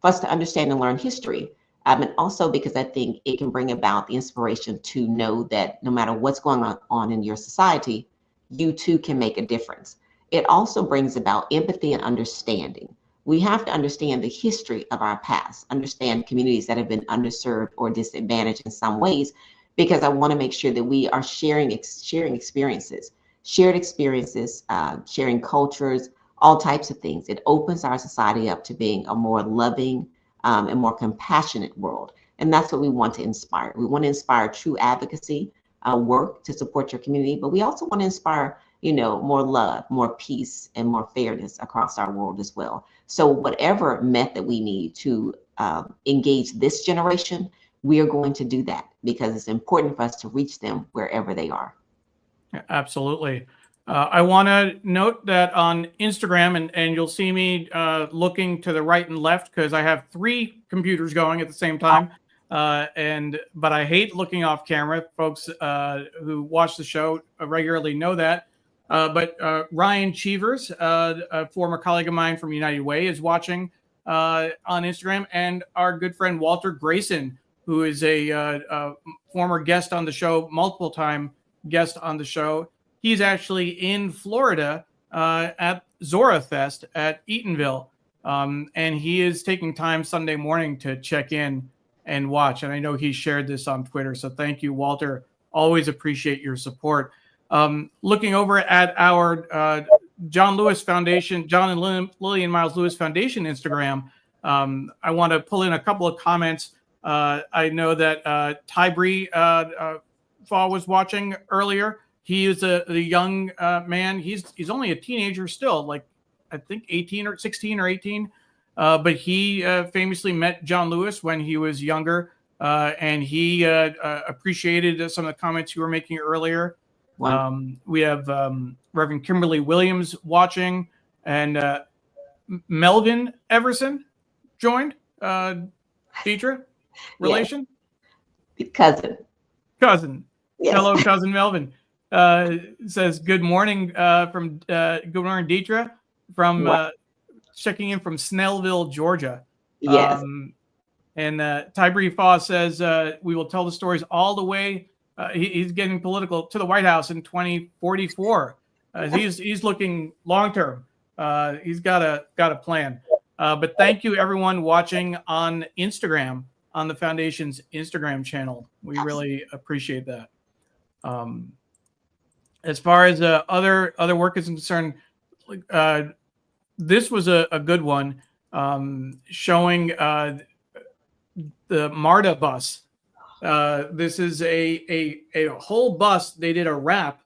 for us to understand and learn history, and also because I think it can bring about the inspiration to know that no matter what's going on in your society, you too can make a difference. It also brings about empathy and understanding. We have to understand the history of our past, understand communities that have been underserved or disadvantaged in some ways, because I want to make sure that we are sharing experiences, shared experiences, sharing cultures, all types of things. It opens our society up to being a more loving and more compassionate world. And that's what we want to inspire. We want to inspire true advocacy, work to support your community, but we also want to inspire more love, more peace, and more fairness across our world as well. So whatever method we need to engage this generation, we are going to do that because it's important for us to reach them wherever they are. Absolutely. I want to note that on Instagram, and you'll see me looking to the right and left because I have 3 computers going at the same time. But I hate looking off camera. Folks who watch the show regularly know that. But Ryan Cheevers, a former colleague of mine from United Way, is watching on Instagram, and our good friend Walter Grayson, who is a former guest on the show, multiple time guest on the show. He's actually in Florida at Zora Fest at Eatonville. And he is taking time Sunday morning to check in and watch. And I know he shared this on Twitter. So thank you, Walter. Always appreciate your support. Looking over at our John Lewis Foundation, John and Lillian Miles Lewis Foundation Instagram, I want to pull in a couple of comments. I know that Tybri Faw was watching earlier. He is a young man. He's only a teenager still, like I think 18 or 16 or 18. But he famously met John Lewis when he was younger, and he appreciated some of the comments you were making earlier. Wow. We have Reverend Kimberly Williams watching, and Melvin Everson joined. Detria, relation? Yes. Cousin. Yes. Hello, cousin Melvin. Says good morning from good morning, Detria, from checking in from Snellville, Georgia. Yes. And Tybri Faw says we will tell the stories all the way. He's getting political to the White House in 2044. He's looking long term. He's got a plan. But thank you, everyone watching on Instagram, on the Foundation's Instagram channel. We really appreciate that. As far as other work is concerned, this was a good one, showing the MARTA bus. This is a whole bus. They did a wrap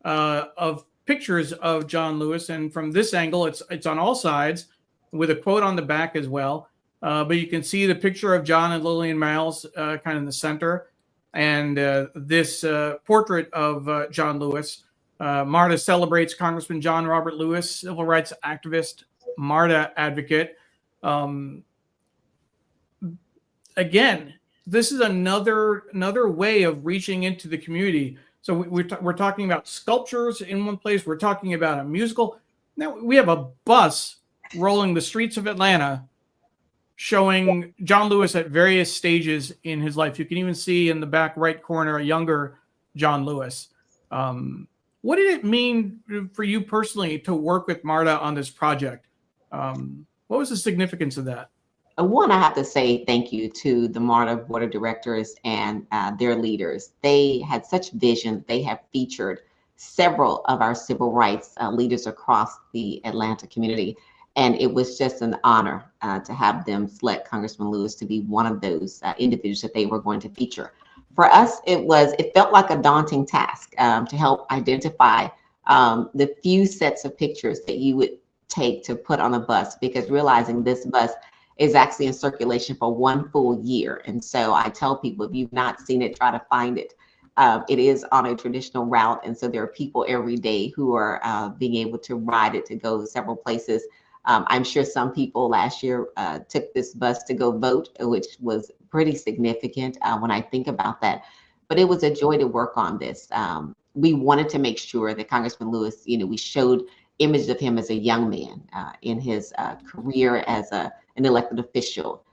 of pictures of John Lewis, and from this angle, it's on all sides with a quote on the back as well. But you can see the picture of John and Lillian Miles kind of in the center, and this portrait of John Lewis. MARTA celebrates Congressman John Robert Lewis, civil rights activist, MARTA advocate. Again, this is another way of reaching into the community. So we're talking about sculptures in one place. We're talking about a musical. Now we have a bus rolling the streets of Atlanta showing John Lewis at various stages in his life. You can even see in the back right corner a younger John Lewis. What did it mean for you personally to work with MARTA on this project? What was the significance of that? One, I have to say thank you to the MARTA board of directors and their leaders. They had such vision. They have featured several of our civil rights leaders across the Atlanta community. And it was just an honor to have them select Congressman Lewis to be one of those individuals that they were going to feature. For us, it felt like a daunting task to help identify the few sets of pictures that you would take to put on a bus, because realizing this bus is actually in circulation for 1 full year. And so I tell people, if you've not seen it, try to find it. It is on a traditional route. And so there are people every day who are being able to ride it to go several places. I'm sure some people last year took this bus to go vote, which was pretty significant when I think about that. But it was a joy to work on this. We wanted to make sure that Congressman Lewis, we showed images of him as a young man in his career as an elected official,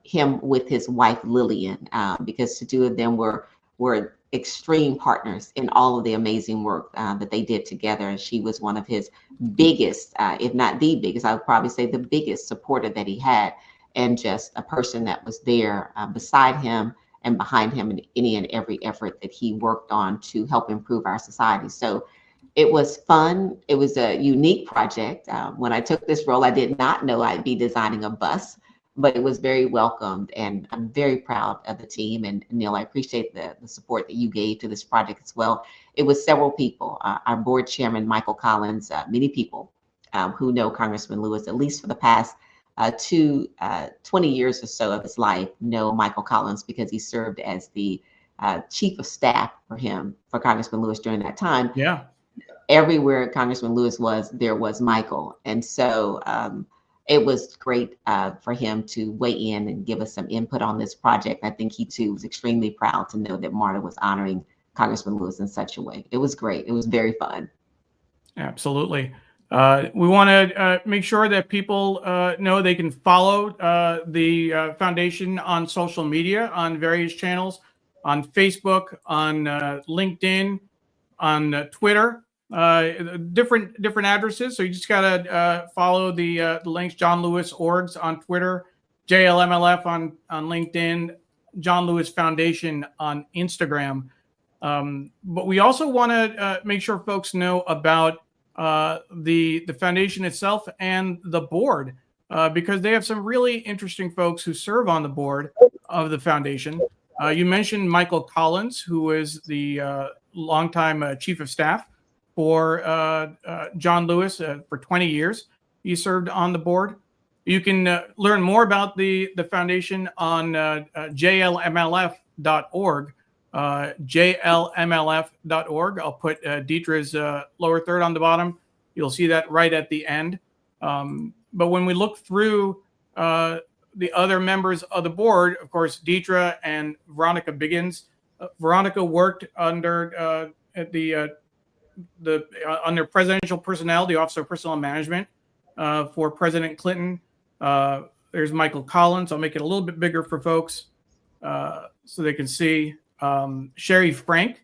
him with his wife Lillian, because the two of them were extreme partners in all of the amazing work that they did together. And she was one of his biggest, if not the biggest, I would probably say the biggest supporter that he had, and just a person that was there beside him and behind him in any and every effort that he worked on to help improve our society. So it was fun. It was a unique project. When I took this role, I did not know I'd be designing a bus, but it was very welcomed, and I'm very proud of the team. And Neil, I appreciate the support that you gave to this project as well. It was several people, our board chairman, Michael Collins, many people who know Congressman Lewis, at least for the past 20 years or so of his life, know Michael Collins because he served as the chief of staff for Congressman Lewis during that time. Yeah. Everywhere Congressman Lewis was, there was Michael. And so it was great for him to weigh in and give us some input on this project. I think he too was extremely proud to know that MARTA was honoring Congressman Lewis in such a way. It was great. It was very fun. Absolutely. We want to make sure that people know they can follow the foundation on social media, on various channels, on Facebook, on LinkedIn, on Twitter, different addresses. So you just got to follow the links. John Lewis Orgs on Twitter, JLMLF on LinkedIn, John Lewis Foundation on Instagram. But we also want to make sure folks know about the foundation itself and the board, because they have some really interesting folks who serve on the board of the foundation. You mentioned Michael Collins, who is the longtime chief of staff for John Lewis for 20 years. He served on the board. You can learn more about the foundation on jlmlf.org. jlmlf.org. I'll put Detria's lower third on the bottom. You'll see that right at the end. But when we look through the other members of the board, of course, Detria and Veronica Biggins. Veronica worked under under presidential personnel, the Office of Personnel Management for President Clinton. There's Michael Collins. I'll make it a little bit bigger for folks so they can see. Sherry Frank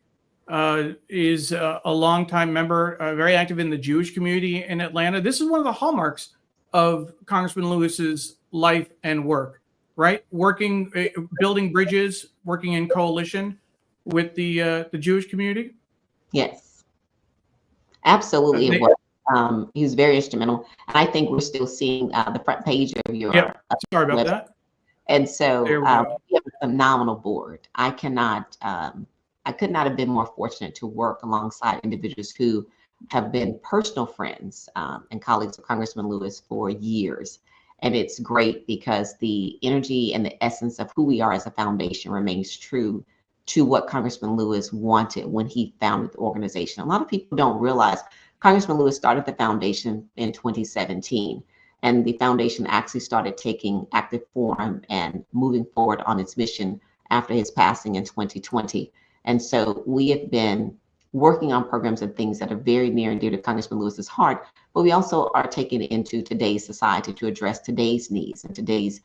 is a longtime member, very active in the Jewish community in Atlanta. This is one of the hallmarks of Congressman Lewis's life and work, right? Working, building bridges, working in coalition with the Jewish community. Yes, absolutely. He was very instrumental, and I think we're still seeing the front page of your. Yep. Sorry about that. And so we have a phenomenal board. I could not have been more fortunate to work alongside individuals who have been personal friends and colleagues of Congressman Lewis for years. And it's great because the energy and the essence of who we are as a foundation remains true to what Congressman Lewis wanted when he founded the organization. A lot of people don't realize Congressman Lewis started the foundation in 2017. And the foundation actually started taking active form and moving forward on its mission after his passing in 2020. And so we have been working on programs and things that are very near and dear to Congressman Lewis's heart, but we also are taking it into today's society to address today's needs and today's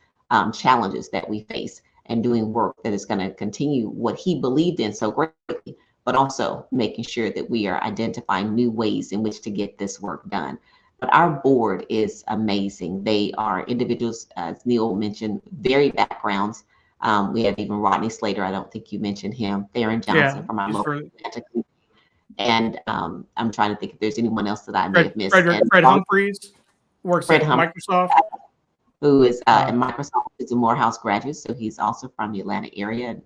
challenges that we face, and doing work that is going to continue what he believed in so greatly, but also making sure that we are identifying new ways in which to get this work done. But our board is amazing. They are individuals, as Neil mentioned, varied backgrounds. We have even Rodney Slater. I don't think you mentioned him. Theron Johnson from our local Atlanta community. And I'm trying to think if there's anyone else that I may have missed. Fred Humphreys works at Microsoft. Who is at Microsoft, is a Morehouse graduate, so he's also from the Atlanta area.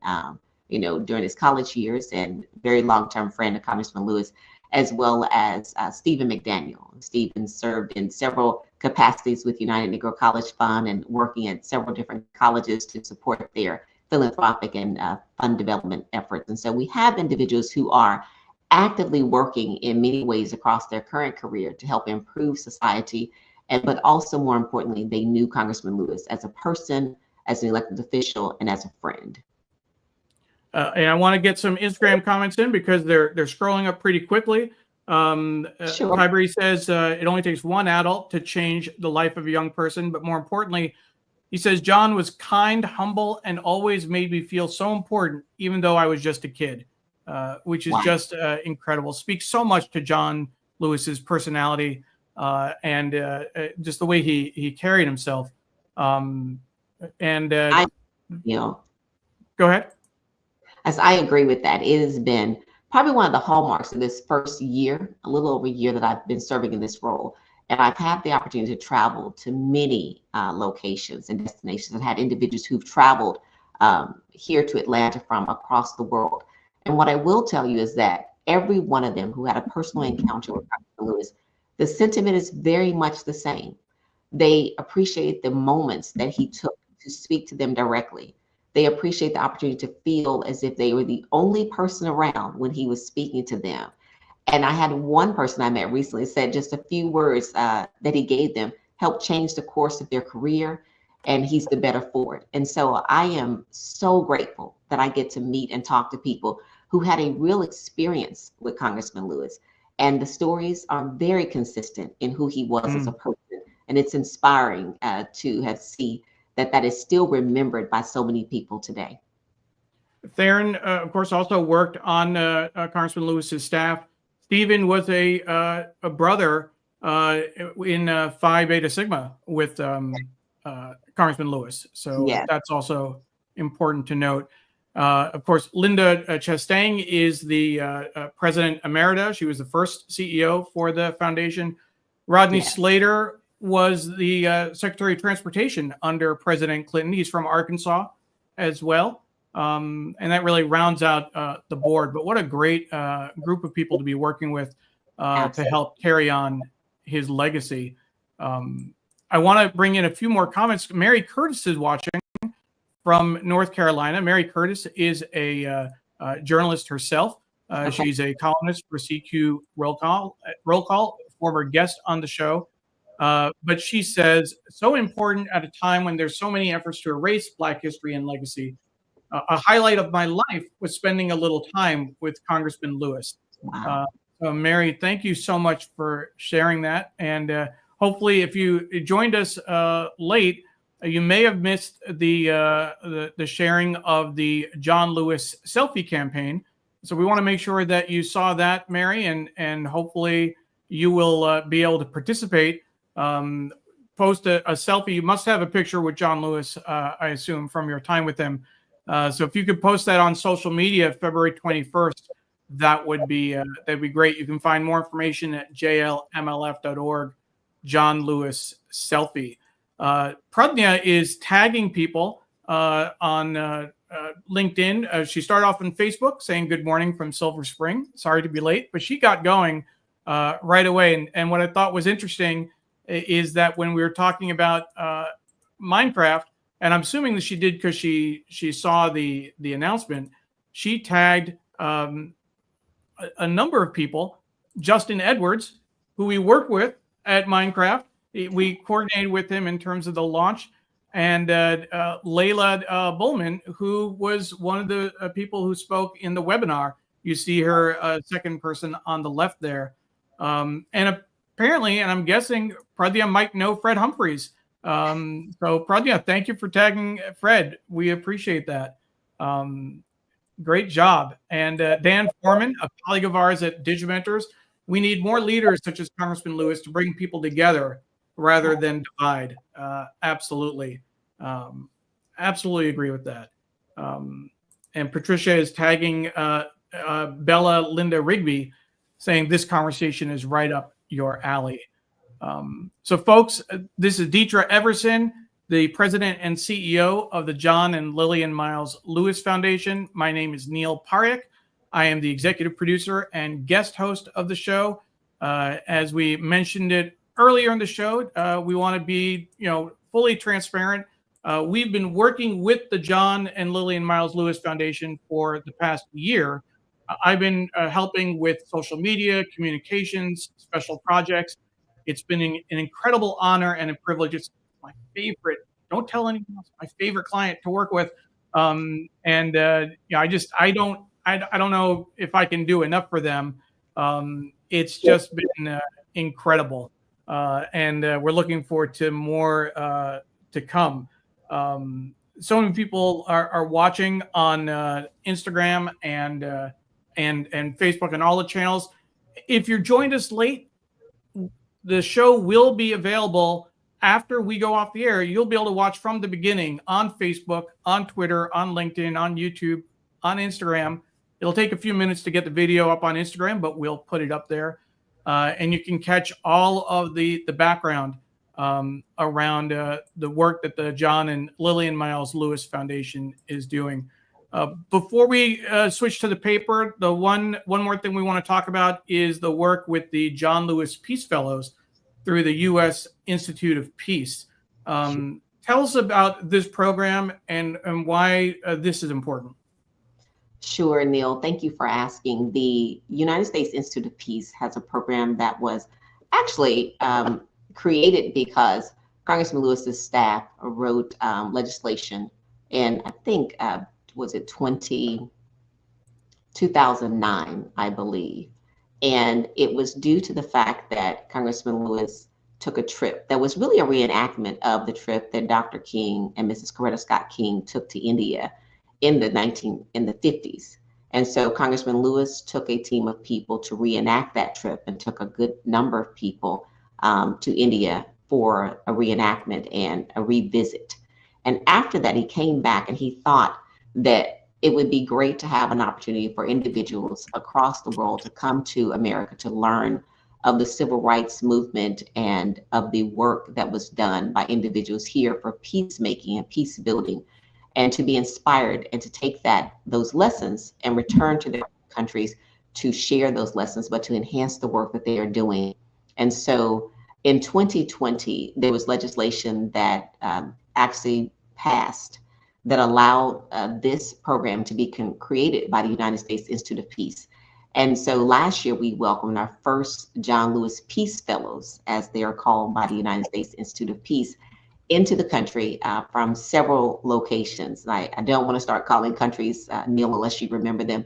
During his college years, and very long-term friend of Congressman Lewis, as well as Stephen McDaniel. Stephen served in several capacities with United Negro College Fund and working at several different colleges to support their philanthropic and fund development efforts. And so we have individuals who are actively working in many ways across their current career to help improve society, but also more importantly, they knew Congressman Lewis as a person, as an elected official, and as a friend. And I want to get some Instagram comments in because they're scrolling up pretty quickly. Sure. Library says it only takes one adult to change the life of a young person, but more importantly, he says John was kind, humble, and always made me feel so important, even though I was just a kid, which is just incredible. Speaks so much to John Lewis's personality and just the way he carried himself. Go ahead. As I agree with that, it has been probably one of the hallmarks of this first year, a little over a year that I've been serving in this role, And I've had the opportunity to travel to many locations and destinations. I've had individuals who've traveled here to Atlanta from across the world. And what I will tell you is that every one of them who had a personal encounter with Dr. Lewis, the sentiment is very much the same. They appreciate the moments that he took to speak to them directly. They appreciate the opportunity to feel as if they were the only person around when he was speaking to them. And I had one person I met recently said just a few words that he gave them helped change the course of their career, and he's the better for it. And so I am so grateful that I get to meet and talk to people who had a real experience with Congressman Lewis. And the stories are very consistent in who he was as a person. And it's inspiring to have see that that is still remembered by so many people today. Theron, of course, also worked on Congressman Lewis's staff. Stephen was a brother in Phi Beta Sigma with Congressman Lewis. So Yes. that's also important to note. Of course, Linda Chastain is the president emerita. She was the first CEO for the foundation. Rodney Yes. Slater was the Secretary of Transportation under President Clinton. He's from Arkansas as well. And that really rounds out the board. But what a great group of people to be working with to help carry on his legacy. I want to bring in a few more comments. Mary Curtis is watching from North Carolina. Mary Curtis is a journalist herself. She's a columnist for CQ Roll Call, former guest on the show. But she says, so important at a time when there's so many efforts to erase Black history and legacy. A highlight of my life was spending a little time with Congressman Lewis. Wow. So Mary, thank you so much for sharing that. And hopefully, if you joined us late, you may have missed the sharing of the John Lewis selfie campaign. So we want to make sure that you saw that, Mary, and hopefully you will be able to participate. Post a selfie. You must have a picture with John Lewis, I assume, from your time with him. So if you could post that on social media, February 21st, that would be that'd be great. You can find more information at jlmlf.org. John Lewis selfie. Pradnya is tagging people on LinkedIn. She started off on Facebook saying good morning from Silver Spring. Sorry to be late, but she got going right away. And what I thought was interesting is that when we were talking about Minecraft, and I'm assuming that she did because she saw the announcement, she tagged a number of people. Justin Edwards, who we work with at Minecraft, we coordinated with him in terms of the launch, and Layla Bullman, who was one of the people who spoke in the webinar. You see her second person on the left there. And apparently, and I'm guessing Pradnya might know Fred Humphreys. So Pradnya, thank you for tagging Fred. We appreciate that. Great job. And Dan Foreman, a colleague of ours at Digimentors, we need more leaders such as Congressman Lewis to bring people together rather than divide. Absolutely. Absolutely agree with that. And Patricia is tagging Bella Linda Rigby, saying this conversation is right up your alley. So folks, this is Detria Everson, the president and CEO of the John and Lillian Miles Lewis Foundation. My name is Neil Parekh. I am the executive producer and guest host of the show. As we mentioned it earlier in the show, we want to be, fully transparent. We've been working with the John and Lillian Miles Lewis Foundation for the past year. I've been helping with social media, communications, special projects. It's been an incredible honor and a privilege. It's my favorite. Don't tell anyone else. My favorite client to work with. I don't know if I can do enough for them. It's just been incredible, and we're looking forward to more to come. So many people are watching on Instagram and Facebook and all the channels. If you joined us late, the show will be available after we go off the air. You'll be able to watch from the beginning on Facebook, on Twitter, on LinkedIn, on YouTube, on Instagram. It'll take a few minutes to get the video up on Instagram, but we'll put it up there. and you can catch all of the background around the work that the John and Lillian Miles Lewis Foundation is doing. Before we switch to the paper, the one more thing we want to talk about is the work with the John Lewis Peace Fellows through the U.S. Institute of Peace. Tell us about this program and why this is important. Sure, Neil. Thank you for asking. The United States Institute of Peace has a program that was actually created because Congressman Lewis's staff wrote legislation in, I think, was it 2009, I believe. And it was due to the fact that Congressman Lewis took a trip that was really a reenactment of the trip that Dr. King and Mrs. Coretta Scott King took to India in the 50s. And so Congressman Lewis took a team of people to reenact that trip and took a good number of people to India for a reenactment and a revisit. And after that, he came back and he thought that it would be great to have an opportunity for individuals across the world to come to America to learn of the civil rights movement and of the work that was done by individuals here for peacemaking and peace building, and to be inspired and to take those lessons and return to their countries to share those lessons, but to enhance the work that they are doing. And so in 2020, there was legislation that actually passed that allowed this program to be created by the United States Institute of Peace. And so last year, we welcomed our first John Lewis Peace Fellows, as they are called by the United States Institute of Peace, into the country from several locations. I don't want to start calling countries, Neil, unless you remember them.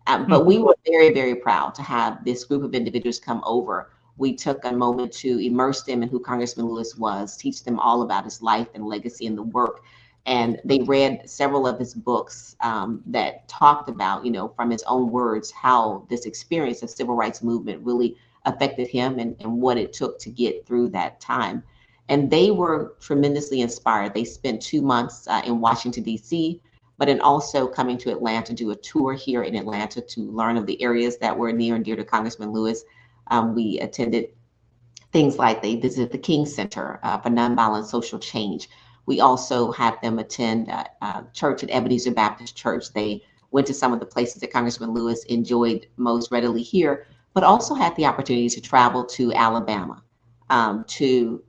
But we were very, very proud to have this group of individuals come over. We took a moment to immerse them in who Congressman Lewis was, teach them all about his life and legacy and the work. And they read several of his books that talked about, from his own words, how this experience of civil rights movement really affected him and what it took to get through that time. And they were tremendously inspired. They spent 2 months in Washington, D.C., but in also coming to Atlanta to do a tour here in Atlanta to learn of the areas that were near and dear to Congressman Lewis. We attended things like they visited the King Center for Nonviolent Social Change. We also had them attend church at Ebenezer Baptist Church. They went to some of the places that Congressman Lewis enjoyed most readily here, but also had the opportunity to travel to Alabama to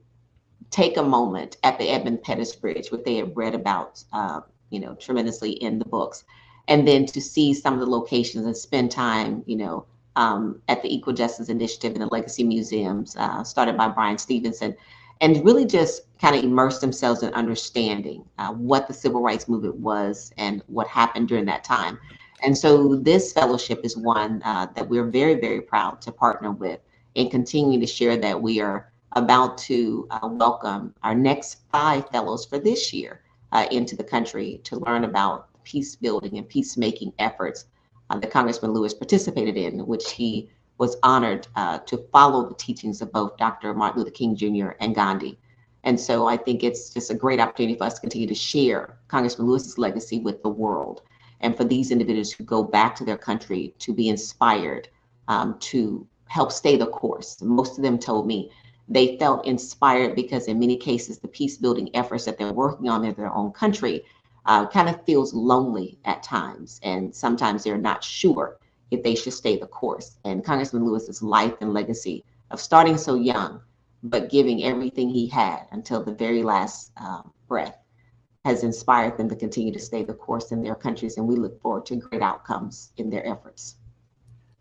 take a moment at the Edmund Pettus Bridge, what they had read about, tremendously in the books, and then to see some of the locations and spend time, at the Equal Justice Initiative and the Legacy Museums, started by Brian Stevenson, and really just kind of immerse themselves in understanding what the civil rights movement was and what happened during that time. And so this fellowship is one that we're very, very proud to partner with and continue to share that we are about to welcome our next 5 fellows for this year into the country to learn about peace building and peacemaking efforts that Congressman Lewis participated in, which he was honored to follow the teachings of both Dr. Martin Luther King Jr. and Gandhi. And so I think it's just a great opportunity for us to continue to share Congressman Lewis's legacy with the world, and for these individuals who go back to their country to be inspired to help stay the course. Most of them told me they felt inspired because in many cases, the peace building efforts that they're working on in their own country kind of feels lonely at times. And sometimes they're not sure if they should stay the course. And Congressman Lewis's life and legacy of starting so young, but giving everything he had until the very last breath has inspired them to continue to stay the course in their countries. And we look forward to great outcomes in their efforts.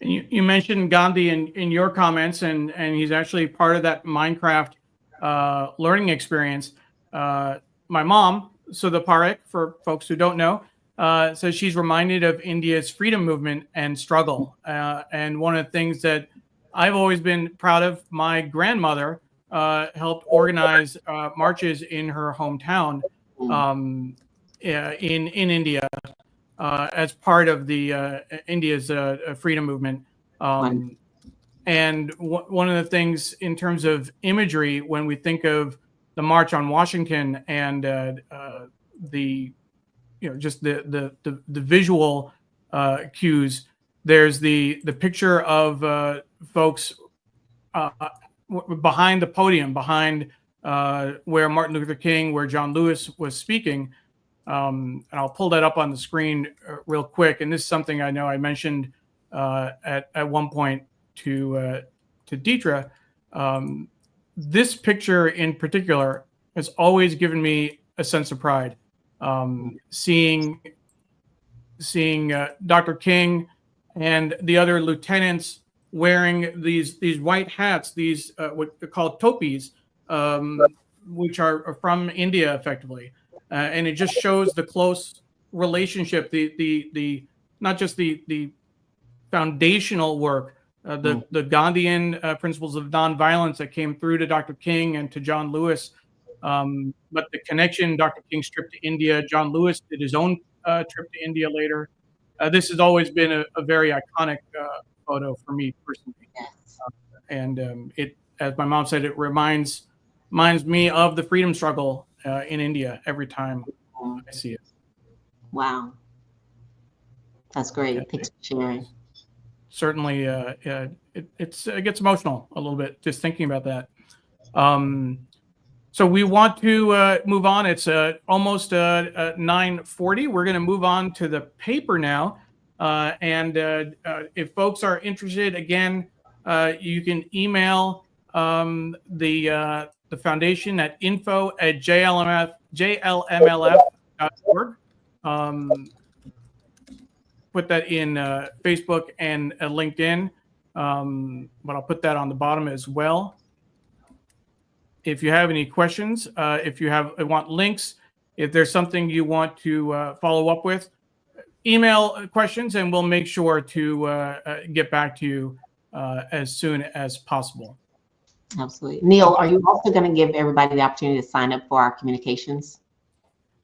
And you mentioned Gandhi in your comments, and he's actually part of that Minecraft learning experience. My mom, so the Parekh, for folks who don't know, so she's reminded of India's freedom movement and struggle. And one of the things that I've always been proud of, my grandmother helped organize marches in her hometown in India as part of the India's freedom movement. And one of the things in terms of imagery, when we think of the March on Washington and the just the visual cues, there's the picture of folks behind the podium, behind where Martin Luther King, where John Lewis was speaking. And I'll pull that up on the screen real quick. And this is something I know I mentioned at one point to Detria. This picture in particular has always given me a sense of pride. Seeing Dr. King and the other lieutenants wearing these white hats, these what they call topis, which are from India, effectively, and it just shows the close relationship, the not just the foundational work, the Gandhian principles of nonviolence that came through to Dr. King and to John Lewis, but the connection, Dr. King's trip to India, John Lewis did his own trip to India later. This has always been a very iconic photo for me personally. Yes. And it, as my mom said, it reminds me of the freedom struggle in India every time I see it. Wow. That's great. Thanks for sharing. Certainly, it gets emotional a little bit just thinking about that. So we want to move on. It's almost 9:40. We're going to move on to the paper now. And if folks are interested, again, you can email the foundation at info@jlmlf.org. Put that in Facebook and LinkedIn, but I'll put that on the bottom as well. If you have any questions, if you want links, if there's something you want to follow up with, email questions and we'll make sure to get back to you as soon as possible. Absolutely. Neil, are you also going to give everybody the opportunity to sign up for our communications?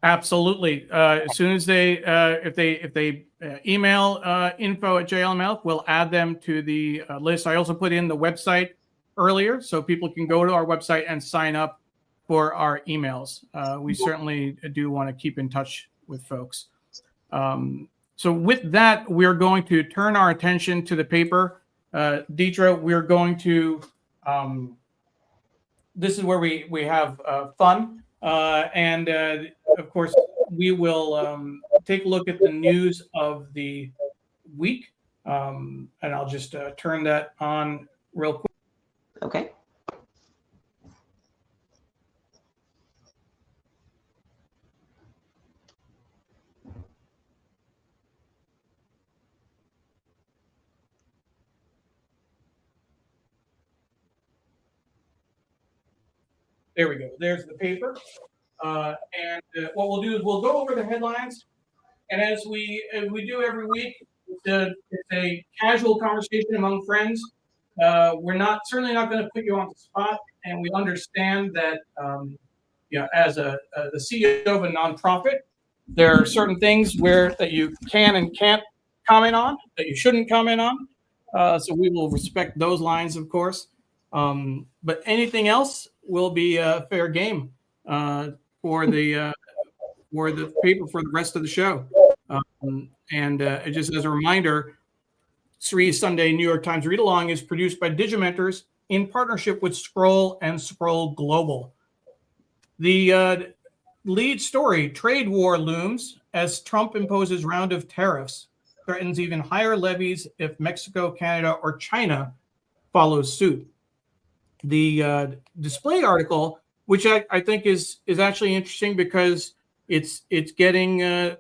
Absolutely. As soon as if they email info@jlmlf, we'll add them to the list. I also put in the website earlier so people can go to our website and sign up for our emails. We certainly do want to keep in touch with folks. So with that, we're going to turn our attention to the paper. Detria, we're going to, this is where we have fun. And of course, we will take a look at the news of the week. And I'll just turn that on real quick. Okay. There we go. There's the paper. And what we'll do is we'll go over the headlines. And as we do every week, it's a casual conversation among friends. We're certainly not going to put you on the spot, and we understand that as the CEO of a nonprofit, there are certain things that you can and can't comment on, that you shouldn't comment on. So we will respect those lines, of course. But anything else will be fair game for the paper for the rest of the show. And just as a reminder, Sri's Sunday New York Times Read Along is produced by Digimentors in partnership with Scroll and Scroll Global. The lead story, trade war looms as Trump imposes round of tariffs, threatens even higher levies if Mexico, Canada, or China follows suit. The display article, which I think is actually interesting because it's getting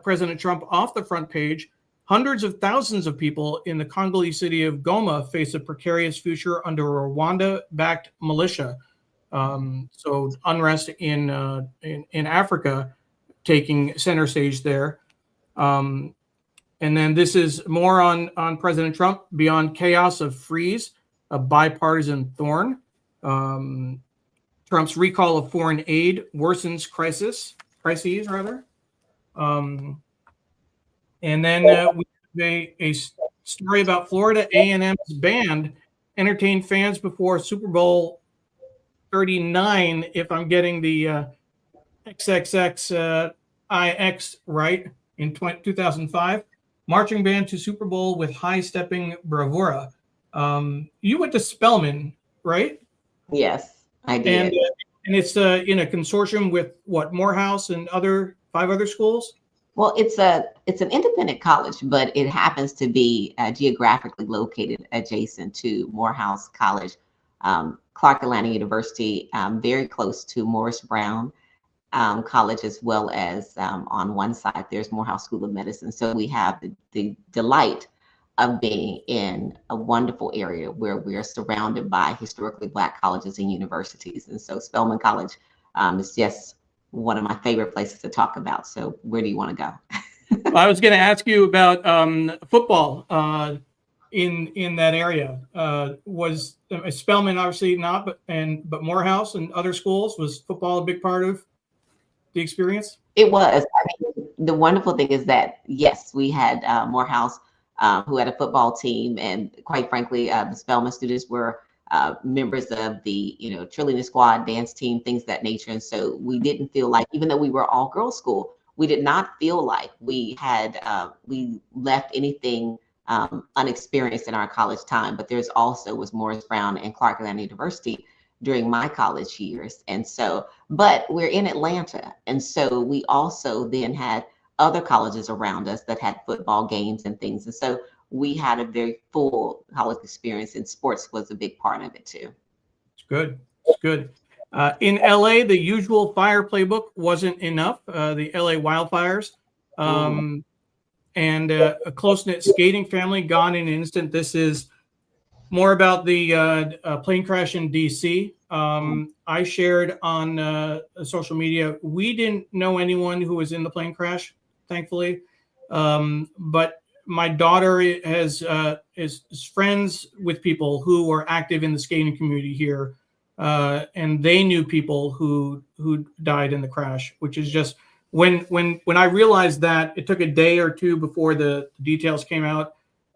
President Trump off the front page. Hundreds of thousands of people in the Congolese city of Goma face a precarious future under a Rwanda-backed militia. So unrest in Africa taking center stage there. And then this is more on President Trump. Beyond chaos of freeze, a bipartisan thorn. Trump's recall of foreign aid worsens crises. And then we have a story about Florida A&M's band entertained fans before Super Bowl 39, if I'm getting the XXXIX right, in 2005. Marching band to Super Bowl with high-stepping bravura. You went to Spelman. right? Yes, I And did. it's in a consortium with what, Morehouse and 5 other schools. Well, it's an independent college, but it happens to be geographically located adjacent to Morehouse College, Clark Atlanta University, very close to Morris Brown College, as well as on one side there's Morehouse School of Medicine. So we have the delight of being in a wonderful area where we are surrounded by historically Black colleges and universities. And so Spelman College is just one of my favorite places to talk about. So where do you want to go? I was going to ask you about football in that area. Was Spelman obviously not, but Morehouse and other schools, was football a big part of the experience? It was. I mean, the wonderful thing is that, yes, we had Morehouse, who had a football team, and quite frankly, the Spelman students were members of the, cheerleading squad, dance team, things of that nature. And so we didn't feel like, even though we were all girls school, we did not feel like we had we left anything unexperienced in our college time. But there's also was Morris Brown and Clark Atlanta University during my college years. And so, but we're in Atlanta. And so we also then had other colleges around us that had football games and things. And so we had a very full college experience, and sports was a big part of it too. It's good. It's good. In LA, the usual fire playbook wasn't enough. The LA wildfires and a close-knit skating family gone in an instant. This is more about the plane crash in DC. I shared on social media. We didn't know anyone who was in the plane crash, thankfully. But my daughter is friends with people who are active in the skating community here. And they knew people who died in the crash, which is just when I realized that it took a day or two before the details came out,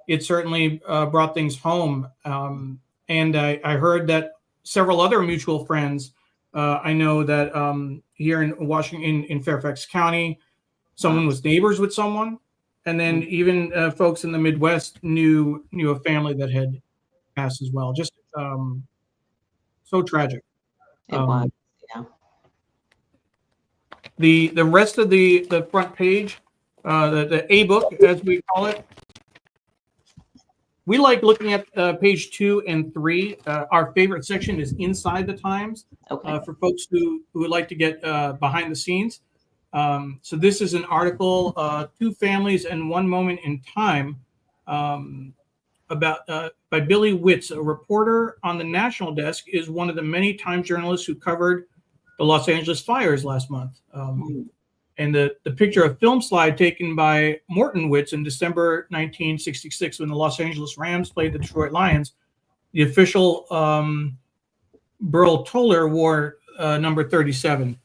it certainly brought things home. And I heard that several other mutual friends, I know that here in Washington, in Fairfax County, someone was neighbors with someone. And then even folks in the Midwest knew a family that had passed as well. Just so tragic. It was, yeah. The rest of the front page, the A book, as we call it, we like looking at page 2 and 3. Our favorite section is Inside the Times, for folks who would like to get behind the scenes. So this is an article, 2 Families and One Moment in Time, about by Billy Witz, a reporter on the national desk, is one of the many Times journalists who covered the Los Angeles fires last month. And the picture, a film slide taken by Morton Witz in December 1966 when the Los Angeles Rams played the Detroit Lions. The official Burl Toller wore number 37.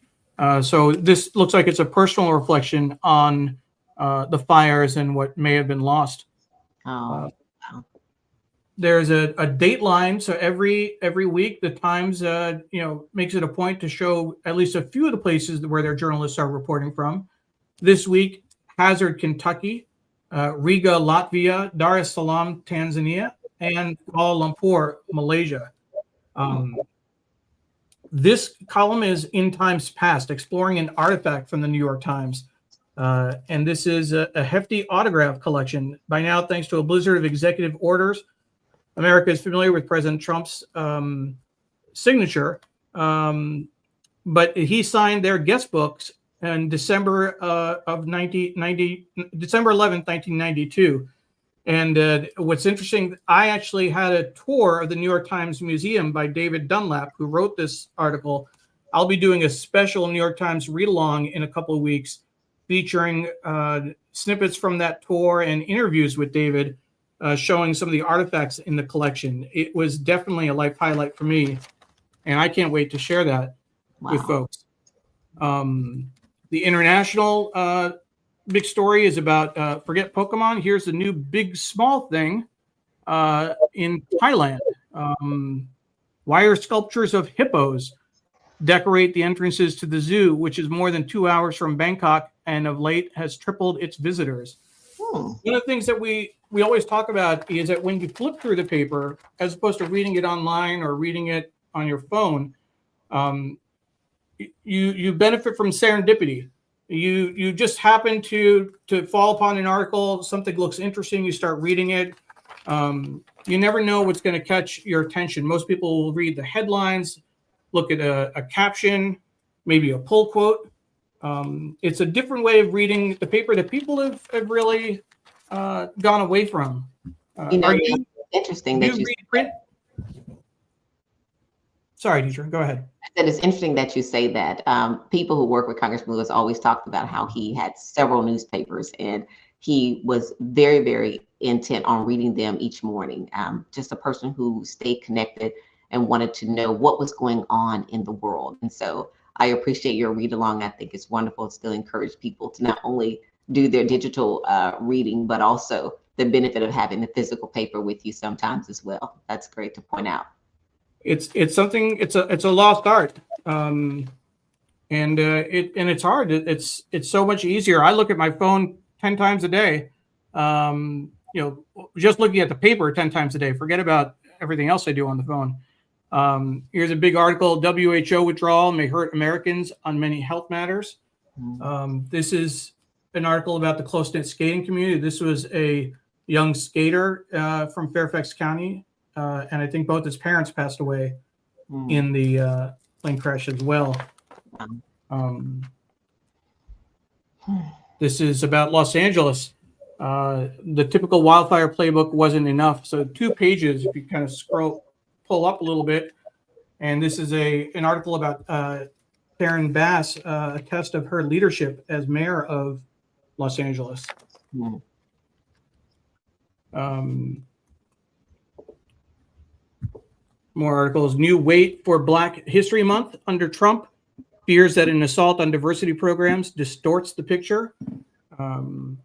So this looks like it's a personal reflection on the fires and what may have been lost. There's a dateline, so every week the Times makes it a point to show at least a few of the places where their journalists are reporting from. This week, Hazard, Kentucky, Riga, Latvia, Dar es Salaam, Tanzania, and Kuala Lumpur, Malaysia. This column is In Times Past, exploring an artifact from the New York Times. And this is a hefty autograph collection. By now, thanks to a blizzard of executive orders, America is familiar with President Trump's signature, but he signed their guest books in December of December 11th, 1992. And what's interesting, I actually had a tour of the New York Times Museum by David Dunlap, who wrote this article. I'll be doing a special New York Times read-along in a couple of weeks, featuring snippets from that tour and interviews with David, showing some of the artifacts in the collection. It was definitely a life highlight for me, and I can't wait to share that with folks. The international big story is about, forget Pokemon, here's the new big small thing in Thailand. Wire sculptures of hippos decorate the entrances to the zoo, which is more than 2 hours from Bangkok and of late has tripled its visitors. One of the things that we always talk about is that when you flip through the paper, as opposed to reading it online or reading it on your phone, you benefit from serendipity. You just happen to fall upon an article, something looks interesting, you start reading it. You never know what's going to catch your attention. Most people will read the headlines, look at a caption, maybe a pull quote. It's a different way of reading the paper that people have really gone away from. Are you interesting do that you read print? Sorry, Detria, go ahead. That it's interesting that you say that. People who work with Congressman Lewis always talked about how he had several newspapers and he was very, very intent on reading them each morning. Just a person who stayed connected and wanted to know what was going on in the world. And so I appreciate your read along. I think it's wonderful to still encourage people to not only do their digital reading, but also the benefit of having the physical paper with you sometimes as well. That's great to point out. It's something. It's a lost art, and it's hard. It's so much easier. I look at my phone 10 times a day. Just looking at the paper 10 times a day. Forget about everything else I do on the phone. Here's a big article: WHO withdrawal may hurt Americans on many health matters. This is an article about the close-knit skating community. This was a young skater from Fairfax County. And I think both his parents passed away in the plane crash as well. This is about Los Angeles. The typical wildfire playbook wasn't enough. So 2 pages, if you kind of pull up a little bit. And this is an article about Karen Bass, a test of her leadership as mayor of Los Angeles. More articles. New weight for Black History Month under Trump. Fears that an assault on diversity programs distorts the picture. There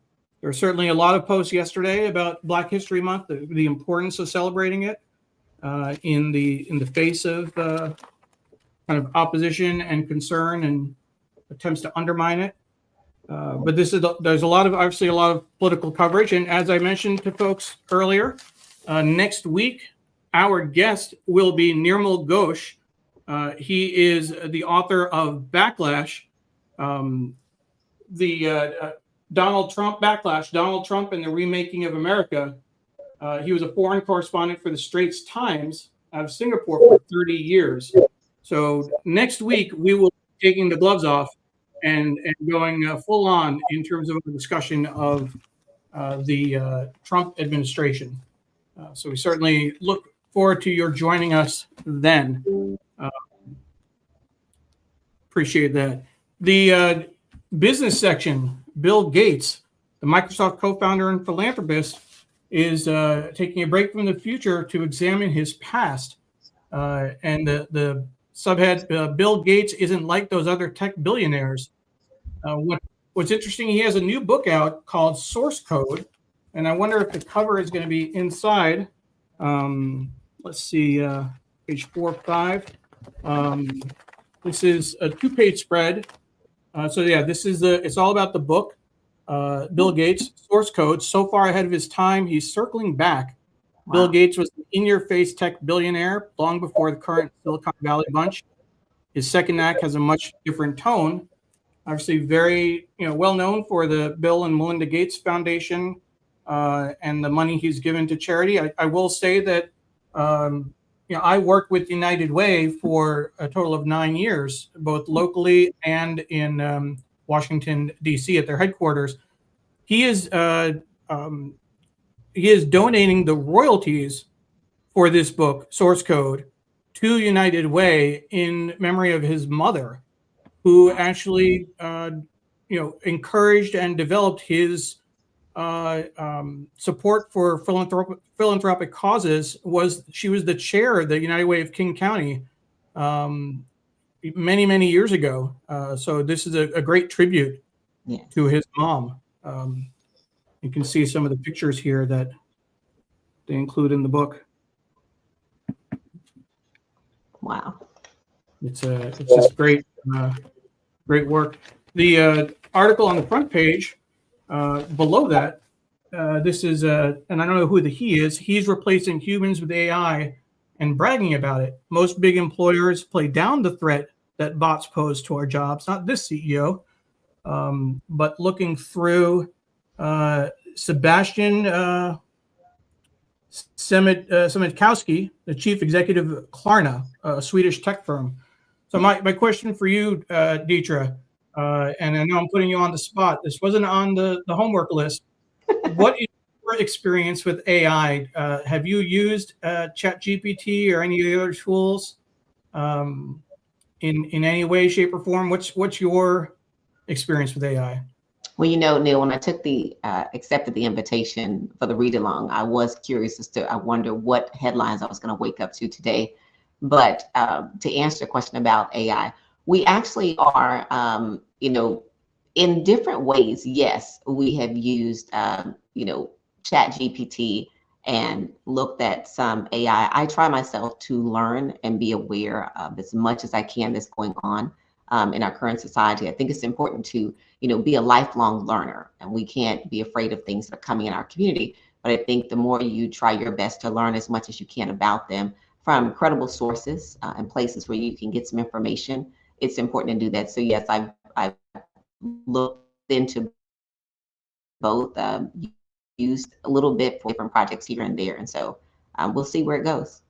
were certainly a lot of posts yesterday about Black History Month, the importance of celebrating it in the face of kind of opposition and concern and attempts to undermine it. But there's obviously a lot of political coverage. And as I mentioned to folks earlier, next week, our guest will be Nirmal Ghosh. He is the author of Backlash, the Donald Trump Backlash, Donald Trump and the Remaking of America. He was a foreign correspondent for the Straits Times out of Singapore for 30 years. So next week, we will be taking the gloves off and going full on in terms of a discussion of the Trump administration. So we certainly look forward to your joining us then. Appreciate that. The business section, Bill Gates, the Microsoft co-founder and philanthropist, is taking a break from the future to examine his past. And the subhead, Bill Gates isn't like those other tech billionaires. What's interesting, he has a new book out called Source Code, and I wonder if the cover is going to be inside. Let's see, page 4 or 5. This is a 2-page spread. So yeah, it's all about the book. Bill Gates, Source Code, so far ahead of his time, he's circling back. Wow. Bill Gates was an in-your-face tech billionaire long before the current Silicon Valley bunch. His second act has a much different tone. Obviously, very well known for the Bill and Melinda Gates Foundation and the money he's given to charity. I will say that I worked with United Way for a total of 9 years, both locally and in Washington, D.C. at their headquarters. He is donating the royalties for this book, Source Code, to United Way in memory of his mother, who actually encouraged and developed his support for philanthropic causes. She was the chair of the United Way of King County many years ago. So this is a great tribute to his mom. You can see some of the pictures here that they include in the book. Wow, it's just great work. The article on the front page below that this is, and I don't know who the he is, he's replacing humans with AI and bragging about it. Most big employers play down the threat that bots pose to our jobs, not this CEO, but looking through Sebastian Semitkowski, the chief executive of Klarna, a Swedish tech firm. So my question for you, Detria, and I know I'm putting you on the spot. This wasn't on the homework list. What is your experience with AI? Have you used ChatGPT or any of the other tools in any way, shape, or form? What's your experience with AI? Well, Neil, when I took accepted the invitation for the read along, I was curious as to, I wonder what headlines I was going to wake up to today. But to answer the question about AI, we actually are, in different ways. Yes, we have used, Chat GPT and looked at some AI. I try myself to learn and be aware of as much as I can that's going on in our current society. I think it's important to be a lifelong learner, and we can't be afraid of things that are coming in our community. But I think the more you try your best to learn as much as you can about them from credible sources and places where you can get some information, it's important to do that. So yes, I've looked into both, used a little bit for different projects here and there, and so we'll see where it goes.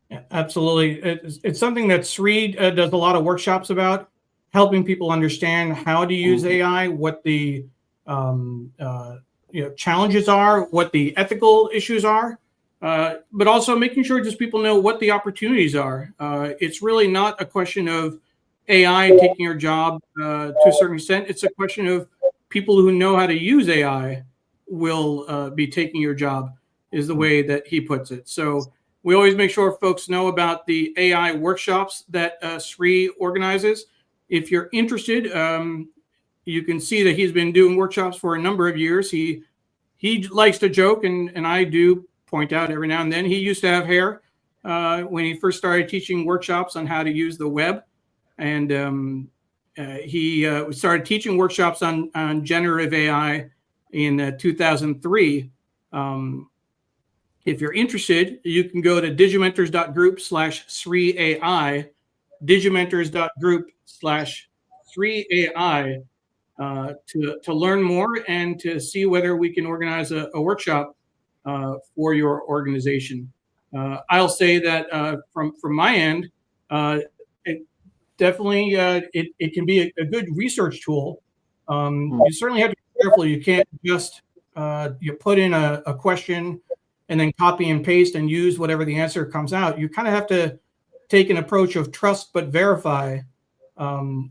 Yeah, absolutely. It's something that SRE does a lot of workshops about, helping people understand how to use AI, what the challenges are, what the ethical issues are, but also making sure just people know what the opportunities are. It's really not a question of AI taking your job to a certain extent. It's a question of people who know how to use AI will be taking your job, is the way that he puts it. So we always make sure folks know about the AI workshops that SRE organizes. If you're interested, you can see that he's been doing workshops for a number of years. He likes to joke, and I do point out every now and then, he used to have hair when he first started teaching workshops on how to use the web. And he started teaching workshops on generative AI in 2003. If you're interested, you can go to digimentors.group/SREAI, digimentors.group/SREAI to learn more and to see whether we can organize a workshop for your organization. I'll say that from my end, it definitely it can be a good research tool. You certainly have to be careful. You can't just you put in a question and then copy and paste and use whatever the answer comes out. You kind of have to take an approach of trust but verify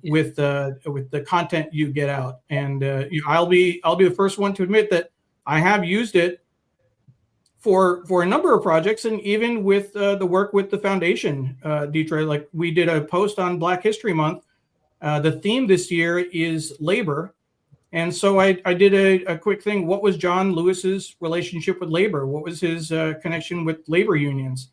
with the content you get out. And I'll be the first one to admit that I have used it for a number of projects, and even with the work with the foundation, Detria. Like, we did a post on Black History Month. The theme this year is labor. And so I did a quick thing. What was John Lewis's relationship with labor? What was his connection with labor unions?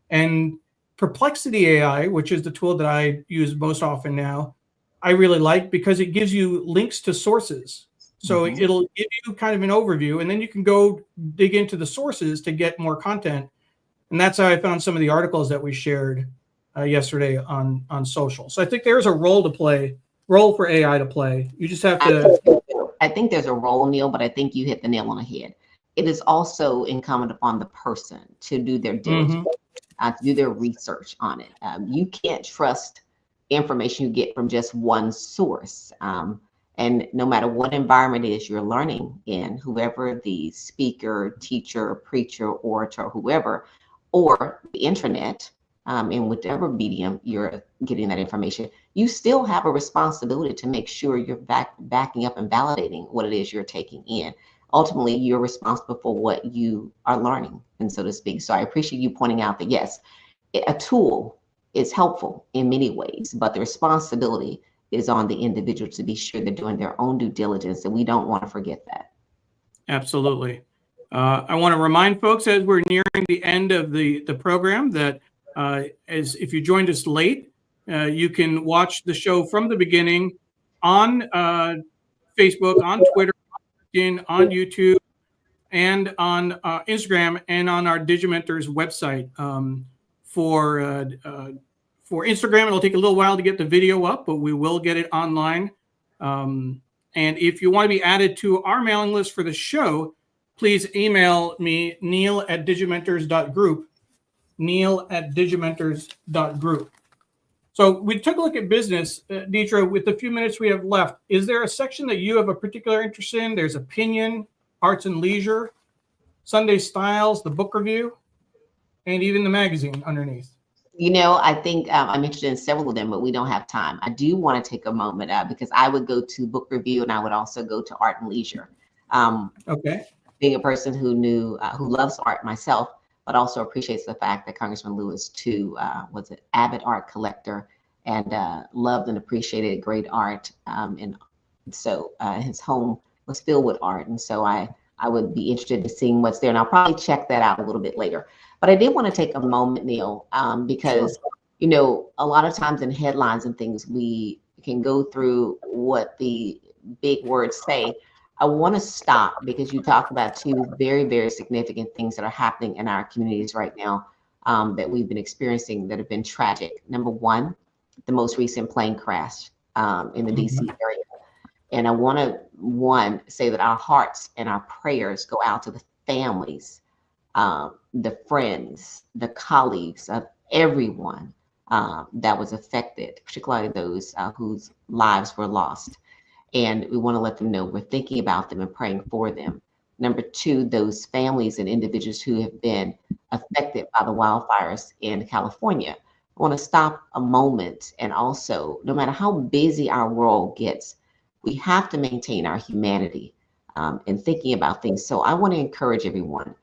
And Perplexity AI, which is the tool that I use most often now, I really like because it gives you links to sources. So it'll give you kind of an overview, and then you can go dig into the sources to get more content. And that's how I found some of the articles that we shared yesterday on social. So I think there's a role for AI to play. You just have to. I think there's a role, Neil, but I think you hit the nail on the head. It is also incumbent upon the person to do their diligence, to do their research on it. You can't trust information you get from just one source. And no matter what environment it is you're learning in, whoever the speaker, teacher, preacher, orator, whoever, or the internet, in whatever medium you're getting that information, you still have a responsibility to make sure you're backing up and validating what it is you're taking in. Ultimately, you're responsible for what you are learning, and so to speak. So I appreciate you pointing out that, yes, a tool is helpful in many ways, but the responsibility is on the individual to be sure they're doing their own due diligence, and we don't want to forget that. Absolutely. I want to remind folks, as we're nearing the end of the program, that as if you joined us late, you can watch the show from the beginning on Facebook, on Twitter, on YouTube. and on Instagram and on our Digimentors website. For Instagram, it'll take a little while to get the video up, but we will get it online. And if you want to be added to our mailing list for the show, please email me, neil@digimentors.group, neil@digimentors.group. So we took a look at business. Detria, with the few minutes we have left, is there a section that you have a particular interest in? There's opinion, arts and leisure, Sunday styles, the book review, and even the magazine underneath. I think I'm interested in several of them, but we don't have time. I do want to take a moment because I would go to book review and I would also go to art and leisure. Okay. Being a person who loves art myself, but also appreciates the fact that Congressman Lewis too was an avid art collector and loved and appreciated great art. And so his home was filled with art. And so I would be interested in seeing what's there. And I'll probably check that out a little bit later. But I did want to take a moment, Neil, because, a lot of times in headlines and things, we can go through what the big words say. I want to stop because you talked about two very, very significant things that are happening in our communities right now that we've been experiencing that have been tragic. Number one, the most recent plane crash in the DC area. And I want to, say that our hearts and our prayers go out to the families, the friends, the colleagues of everyone that was affected, particularly those whose lives were lost. And we want to let them know we're thinking about them and praying for them. Number two, those families and individuals who have been affected by the wildfires in California. I want to stop a moment and also, no matter how busy our world gets, we have to maintain our humanity in thinking about things. So I want to encourage everyone,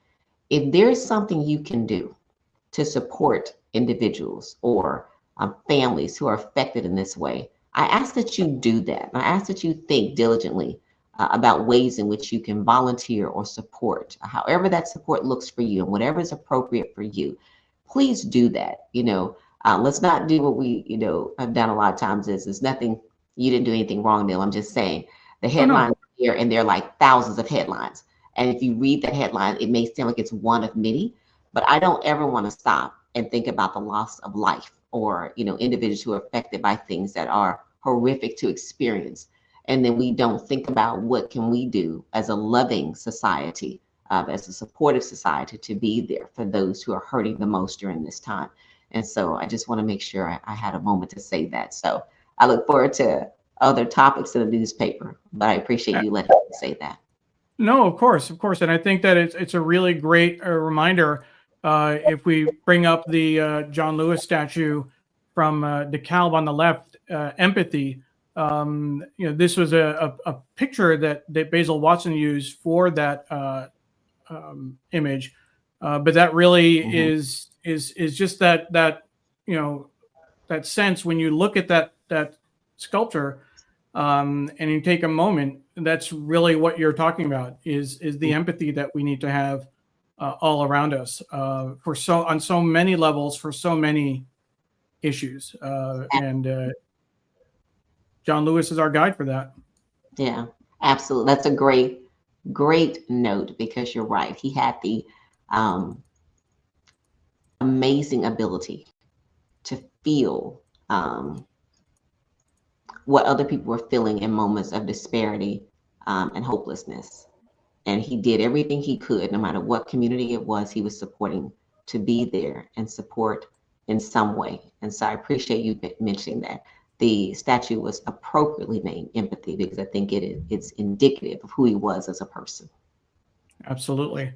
if there's something you can do to support individuals or families who are affected in this way, I ask that you do that. I ask that you think diligently about ways in which you can volunteer or support, however that support looks for you and whatever is appropriate for you. Please do that. Let's not do what we, have done a lot of times is there's nothing, you didn't do anything wrong, Neil. I'm just saying the headlines here and there are like thousands of headlines. And if you read that headline, it may seem like it's one of many, but I don't ever want to stop and think about the loss of life or, individuals who are affected by things that are horrific to experience. And then we don't think about what can we do as a loving society, as a supportive society to be there for those who are hurting the most during this time. And so I just want to make sure I had a moment to say that. So I look forward to other topics in the newspaper, but I appreciate you letting me say that. No, of course. And I think that it's a really great reminder. If we bring up the John Lewis statue from DeKalb on the left, empathy. This was a picture that Basil Watson used for that image, but that really is just that sense when you look at that sculpture and you take a moment. That's really what you're talking about is the empathy that we need to have all around us on so many levels for so many issues, and John Lewis is our guide for that. Yeah, absolutely. That's a great note because you're right. He had the amazing ability to feel what other people were feeling in moments of disparity and hopelessness. And he did everything he could, no matter what community it was he was supporting, to be there and support in some way. And so I appreciate you mentioning that. The statue was appropriately named Empathy because I think it's indicative of who he was as a person. Absolutely.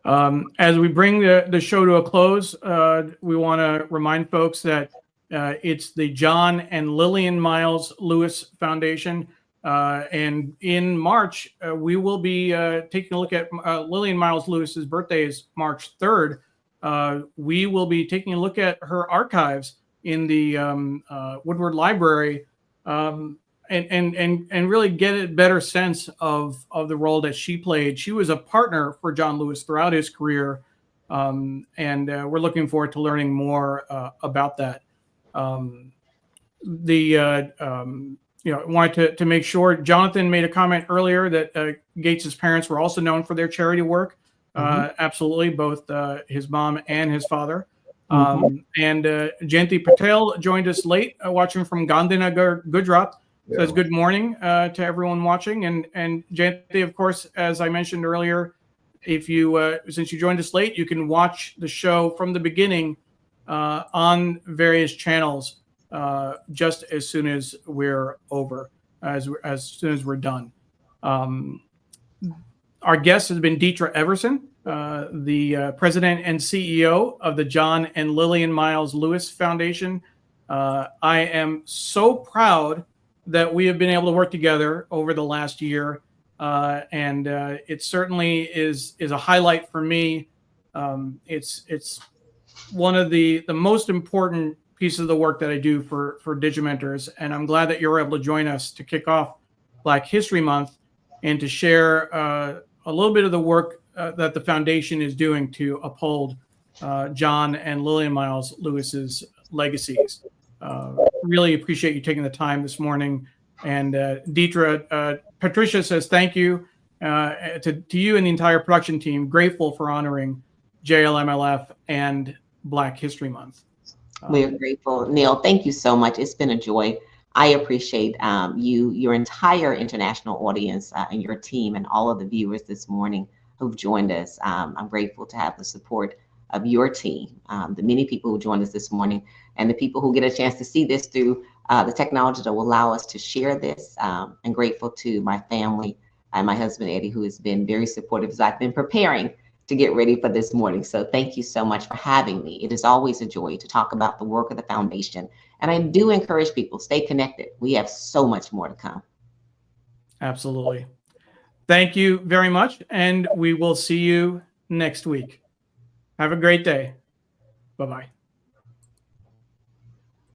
As we bring the show to a close, we want to remind folks that it's the John and Lillian Miles Lewis Foundation. And in March, we will be taking a look at Lillian Miles Lewis's birthday is March 3rd. We will be taking a look at her archives in the Woodward Library and really get a better sense of the role that she played. She was a partner for John Lewis throughout his career, and we're looking forward to learning more about that. wanted to make sure. Jonathan made a comment earlier that Gates's parents were also known for their charity work. Absolutely, both his mom and his father. And Jayanti Patel joined us late, watching from Gandhinagar, Gujarat. Says good morning to everyone watching. And Jayanti, of course, as I mentioned earlier, if you since you joined us late, you can watch the show from the beginning on various channels just as soon as we're over, as soon as we're done. Our guest has been Detria Everson, the president and CEO of the John and Lillian Miles Lewis Foundation. I am so proud that we have been able to work together over the last year, and it certainly is a highlight for me. It's one of the most important pieces of the work that I do for Digimentors, and I'm glad that you're able to join us to kick off Black History Month and to share a little bit of the work that the foundation is doing to uphold John and Lillian Miles Lewis's legacies. Really appreciate you taking the time this morning. And Detria, Patricia says thank you to you and the entire production team. Grateful for honoring JLMLF and Black History Month. We're grateful, Neil. Thank you so much. It's been a joy. I appreciate your entire international audience, and your team, and all of the viewers this morning who've joined us. I'm grateful to have the support of your team, the many people who joined us this morning, and the people who get a chance to see this through the technology that will allow us to share this. I'm grateful to my family and my husband, Eddie, who has been very supportive as I've been preparing to get ready for this morning. So thank you so much for having me. It is always a joy to talk about the work of the foundation. And I do encourage people, stay connected. We have so much more to come. Absolutely. Thank you very much. And we will see you next week. Have a great day. Bye-bye.